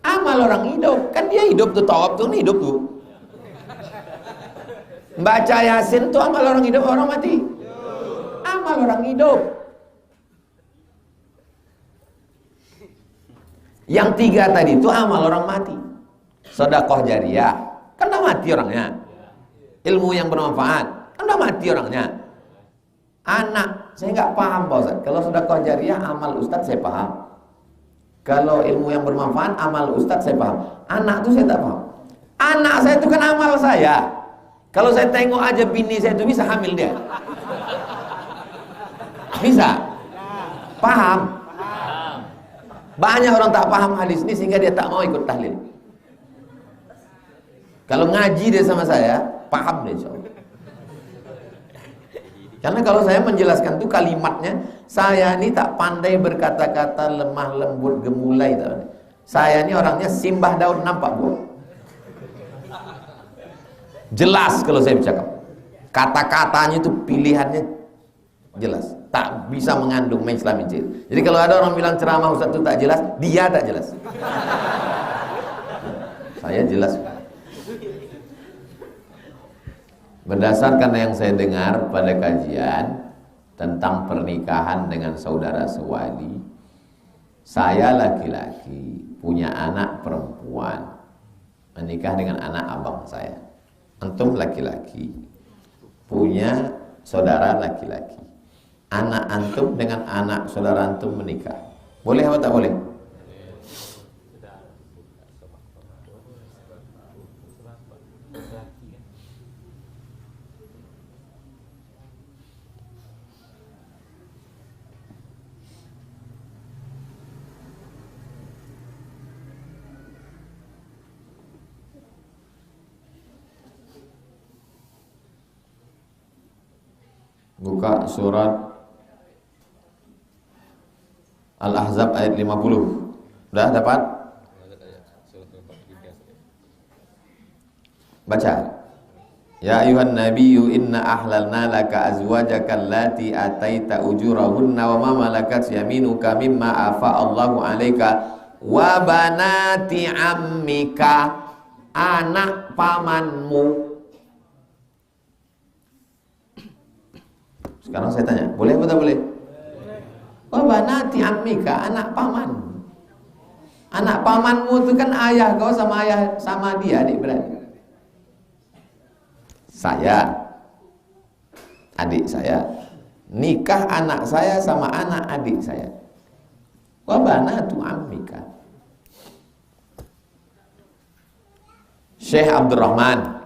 Amal orang hidup. Kan dia hidup tuh, tawaf tuh hidup tuh. Baca Yasin tuh amal orang hidup orang mati? Amal orang hidup. Yang 3 tadi itu amal orang mati. Sedekah jariyah. Kan mati orangnya. ilmu yang bermanfaat. Kan udah mati orangnya. Anak, saya nggak paham Pak Ustaz. Kalau sedekah jariah, amal Ustaz saya paham. Kalau ilmu yang bermanfaat, amal Ustaz saya paham. Anak itu saya tak paham. Anak saya itu kan amal saya. Kalau saya tengok aja bini saya itu bisa hamil dia. Bisa? Paham? Banyak orang tak paham hadis ini sehingga dia tak mau ikut tahlil. Kalau ngaji dia sama saya, paham dia insyaallah. Karena kalau saya menjelaskan itu kalimatnya, saya ini tak pandai berkata-kata lemah lembut gemulai. Saya ini orangnya simbah daun nampak buah. Jelas kalau saya bercakap. Kata-katanya itu pilihannya jelas. Tak bisa mengandung mainstream. Jadi kalau ada orang bilang ceramah Ustaz itu tak jelas, dia tak jelas. Saya jelas. Berdasarkan yang saya dengar pada kajian tentang pernikahan dengan saudara sewali, saya laki-laki punya anak perempuan menikah dengan anak abang saya. Antum laki-laki punya saudara laki-laki. Anak antum dengan anak saudara antum menikah. Boleh atau tak boleh? Buka surat Al-Ahzab ayat 50. Sudah dapat? Baca. Ya ayuhan nabiyyu inna ahlalna laka azwajaka allati ataita ujurahunna wa ma malakat yaminuka mimma afa Allahu alaika wa banati ammika, anak pamanmu. Sekarang saya tanya, boleh atau tak boleh? Wa banati ammika, anak paman. Anak pamanmu itu kan ayah kau sama dia adik-beradik. Saya, adik saya, nikah anak saya sama anak adik saya. Wa banatu ammika. Syekh Abdurrahman,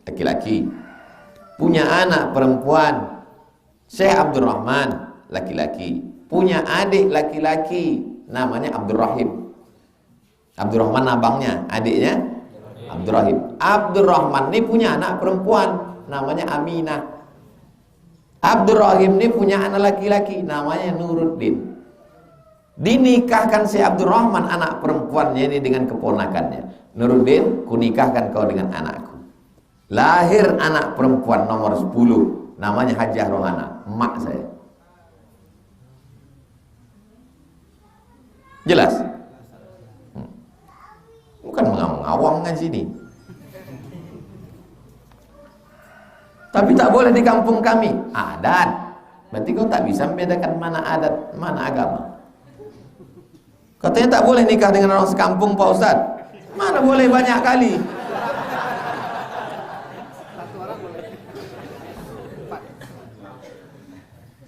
laki-laki, punya anak perempuan. Syekh Abdurrahman, laki-laki, punya adik laki-laki namanya Abdurrahim. Abdurrahman abangnya, adiknya Abdurrahim. Abdurrahman ini punya anak perempuan namanya Aminah. Abdurrahim ini punya anak laki-laki namanya Nuruddin. Dinikahkan si Abdurrahman anak perempuannya ini dengan keponakannya. Nuruddin, kunikahkan kau dengan anakku. Lahir anak perempuan nomor 10 namanya Hajah Rohana, emak saya. Jelas? Bukan mengawang kan sini. Tapi tak boleh di kampung kami. Adat. Berarti kau tak bisa membedakan mana adat, mana agama. Katanya tak boleh nikah dengan orang sekampung Pak Ustaz. Mana boleh banyak kali.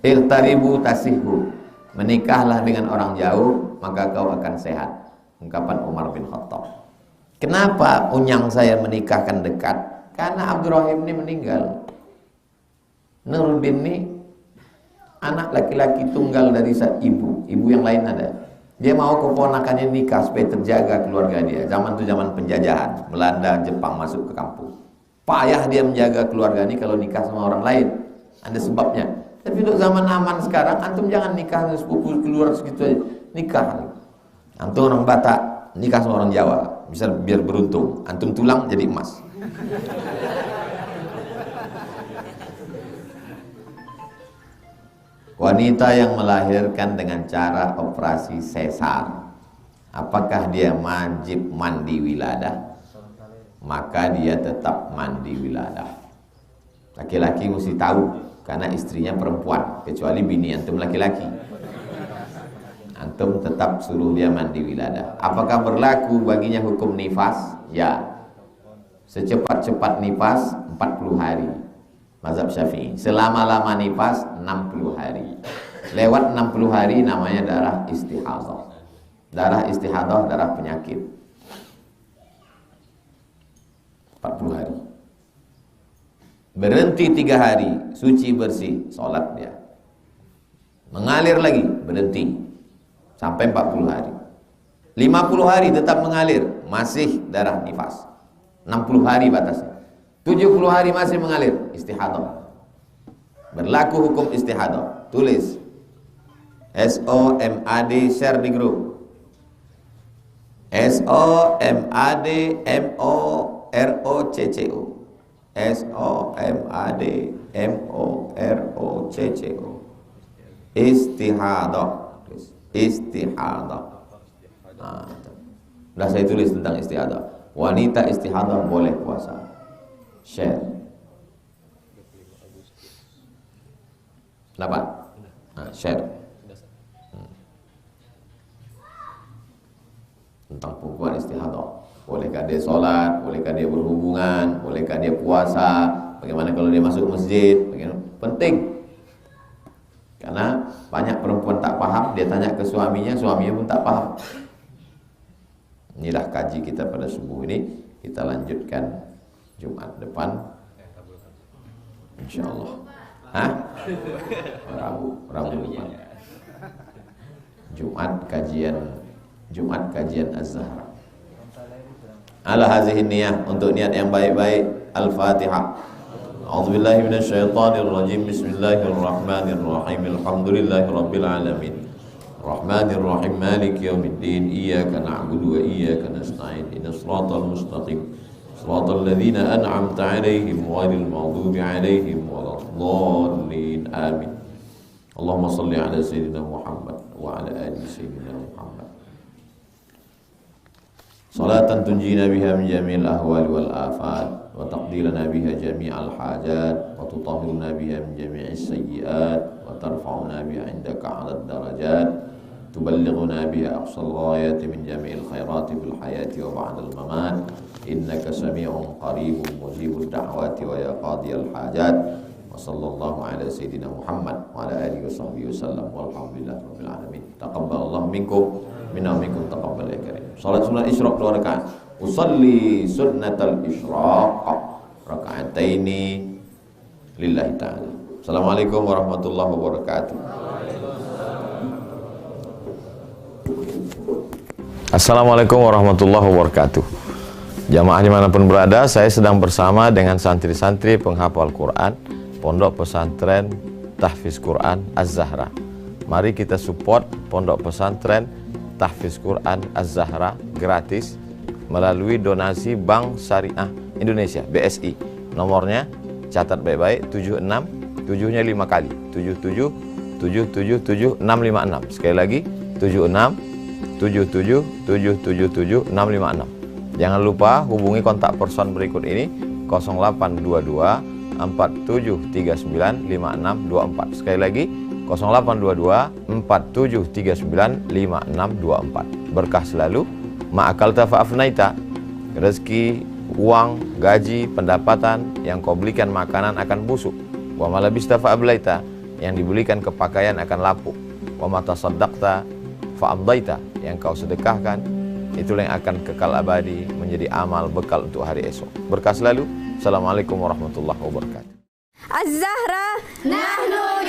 Iqtaribu tasihhu, menikahlah dengan orang jauh maka kau akan sehat. Ungkapan Umar bin Khattab. Kenapa unyang saya menikahkan dekat? Karena Abdurrahim ini meninggal. Nuruddin ini anak laki-laki tunggal dari ibu yang lain ada. Dia mau keponakannya nikah supaya terjaga keluarga dia. Zaman itu zaman penjajahan, Belanda, Jepang masuk ke kampung. Payah dia menjaga keluarga ini kalau nikah sama orang lain. Ada sebabnya. Tapi untuk zaman aman sekarang, antum jangan nikah dengan sepupu keluar segitu aja. Nikah. Antum orang Batak, nikah sama orang Jawa. Bisa biar beruntung. Antum tulang jadi emas. Wanita yang melahirkan dengan cara operasi sesar, apakah dia wajib mandi wiladah? Maka dia tetap mandi wiladah. Laki-laki mesti tahu, karena istrinya perempuan, kecuali bini antum laki-laki. Antum tetap suruh dia mandi wiladah. Apakah berlaku baginya hukum nifas? Ya. Secepat-cepat nifas 40 hari. Mazhab Syafi'i. Selama-lama nifas 60 hari. Lewat 60 hari namanya darah istihadah. Darah istihadah, darah penyakit. 40 hari. Berhenti 3 hari, suci bersih, sholat dia. Mengalir lagi, berhenti. Sampai 40 hari. 50 hari tetap mengalir, masih darah nifas. 60 hari batasnya. 70 hari masih mengalir, istihadah. Berlaku hukum istihadah. Tulis SOMAD, share di grup. SOMADMOROCCO. SOMADMOROCCO. Istihadah. Istihadah. Nah, sudah saya tulis tentang istihadah. Wanita istihadah boleh puasa. Share. Dapat? Nah, share. Tentang perempuan istihadah. Bolehkah dia sholat? Bolehkah dia berhubungan? Bolehkah dia puasa? Bagaimana kalau dia masuk masjid? Bagaimana? Penting. Karena banyak perempuan tak paham, dia tanya ke suaminya, suaminya pun tak paham. Inilah kaji kita pada subuh ini. Kita lanjutkan Jumat depan, InsyaAllah. Rabu depan. Jumat kajian Az-Zahra. Ala hazihi niyah, untuk niat yang baik-baik. Al-Fatihah. A'udzubillahi minasyaitonirrajim. Bismillahirrahmanirrahim. Alhamdulillahirabbil alamin. Rahmanirrahim. Maliki yaumiddin. Iyyaka na'budu wa iyyaka nasta'in. Ihdinas siratal mustaqim. Siratal ladzina an'amta 'alaihim ghairil maghdubi 'alaihim waladdallin. Amin. Allahumma shalli 'ala sayyidina Muhammad wa 'ala ali sayyidina Muhammad. Salatan tunjina biha min jami'il ahwali wal afat wa taqdilana biha jami'al hajat wa tutahhiruna biha min jami'is sayyi'at wa tarfa'una biha 'indaka 'alad darajat tuballighuna biha aqsal ghayati min jami'il khairati fil hayati wa ba'dal mamat innaka sami'un qaribun mujibud da'wati wa ya qadiyal hajat wa sallallahu ala sayyidina Muhammad wa ala alihi wa sahbihi wasallam walhamdulillahi rabbil alamin. Taqabbalallahu minkum minna minkum taqabbal ya karim. Salat sunat isyraq 2 rakaat. Usalli sunnatal isyraq raka'ataini lillahi ta'ala. Assalamualaikum warahmatullahi wabarakatuh. Assalamualaikum warahmatullahi wabarakatuh. Jamaah dimanapun berada, saya sedang bersama dengan santri-santri penghafal Quran Pondok Pesantren Tahfiz Quran Az-Zahra. Mari kita support Pondok Pesantren Tahfiz Quran Az-Zahra gratis melalui donasi Bank Syariah Indonesia BSI. Nomornya catat baik-baik, 76 7-nya 5 kali 77 777 656. Sekali lagi 76 77 777 656. Jangan lupa hubungi kontak person berikut ini 0822 4739 5624. Sekali lagi 0822 4739 5624. Berkah selalu. Ma'akalta fa'afnaita. Rezeki, uang, gaji, pendapatan yang kau belikan makanan akan busuk. Wa malabista fa'ablaita. Yang dibelikan kepakaian akan lapuk. Wa mata saddaqta fa'amdaita. Yang kau sedekahkan, itulah yang akan kekal abadi menjadi amal bekal untuk hari esok. Berkah selalu. Assalamualaikum warahmatullahi wabarakatuh. Az-Zahra nahnu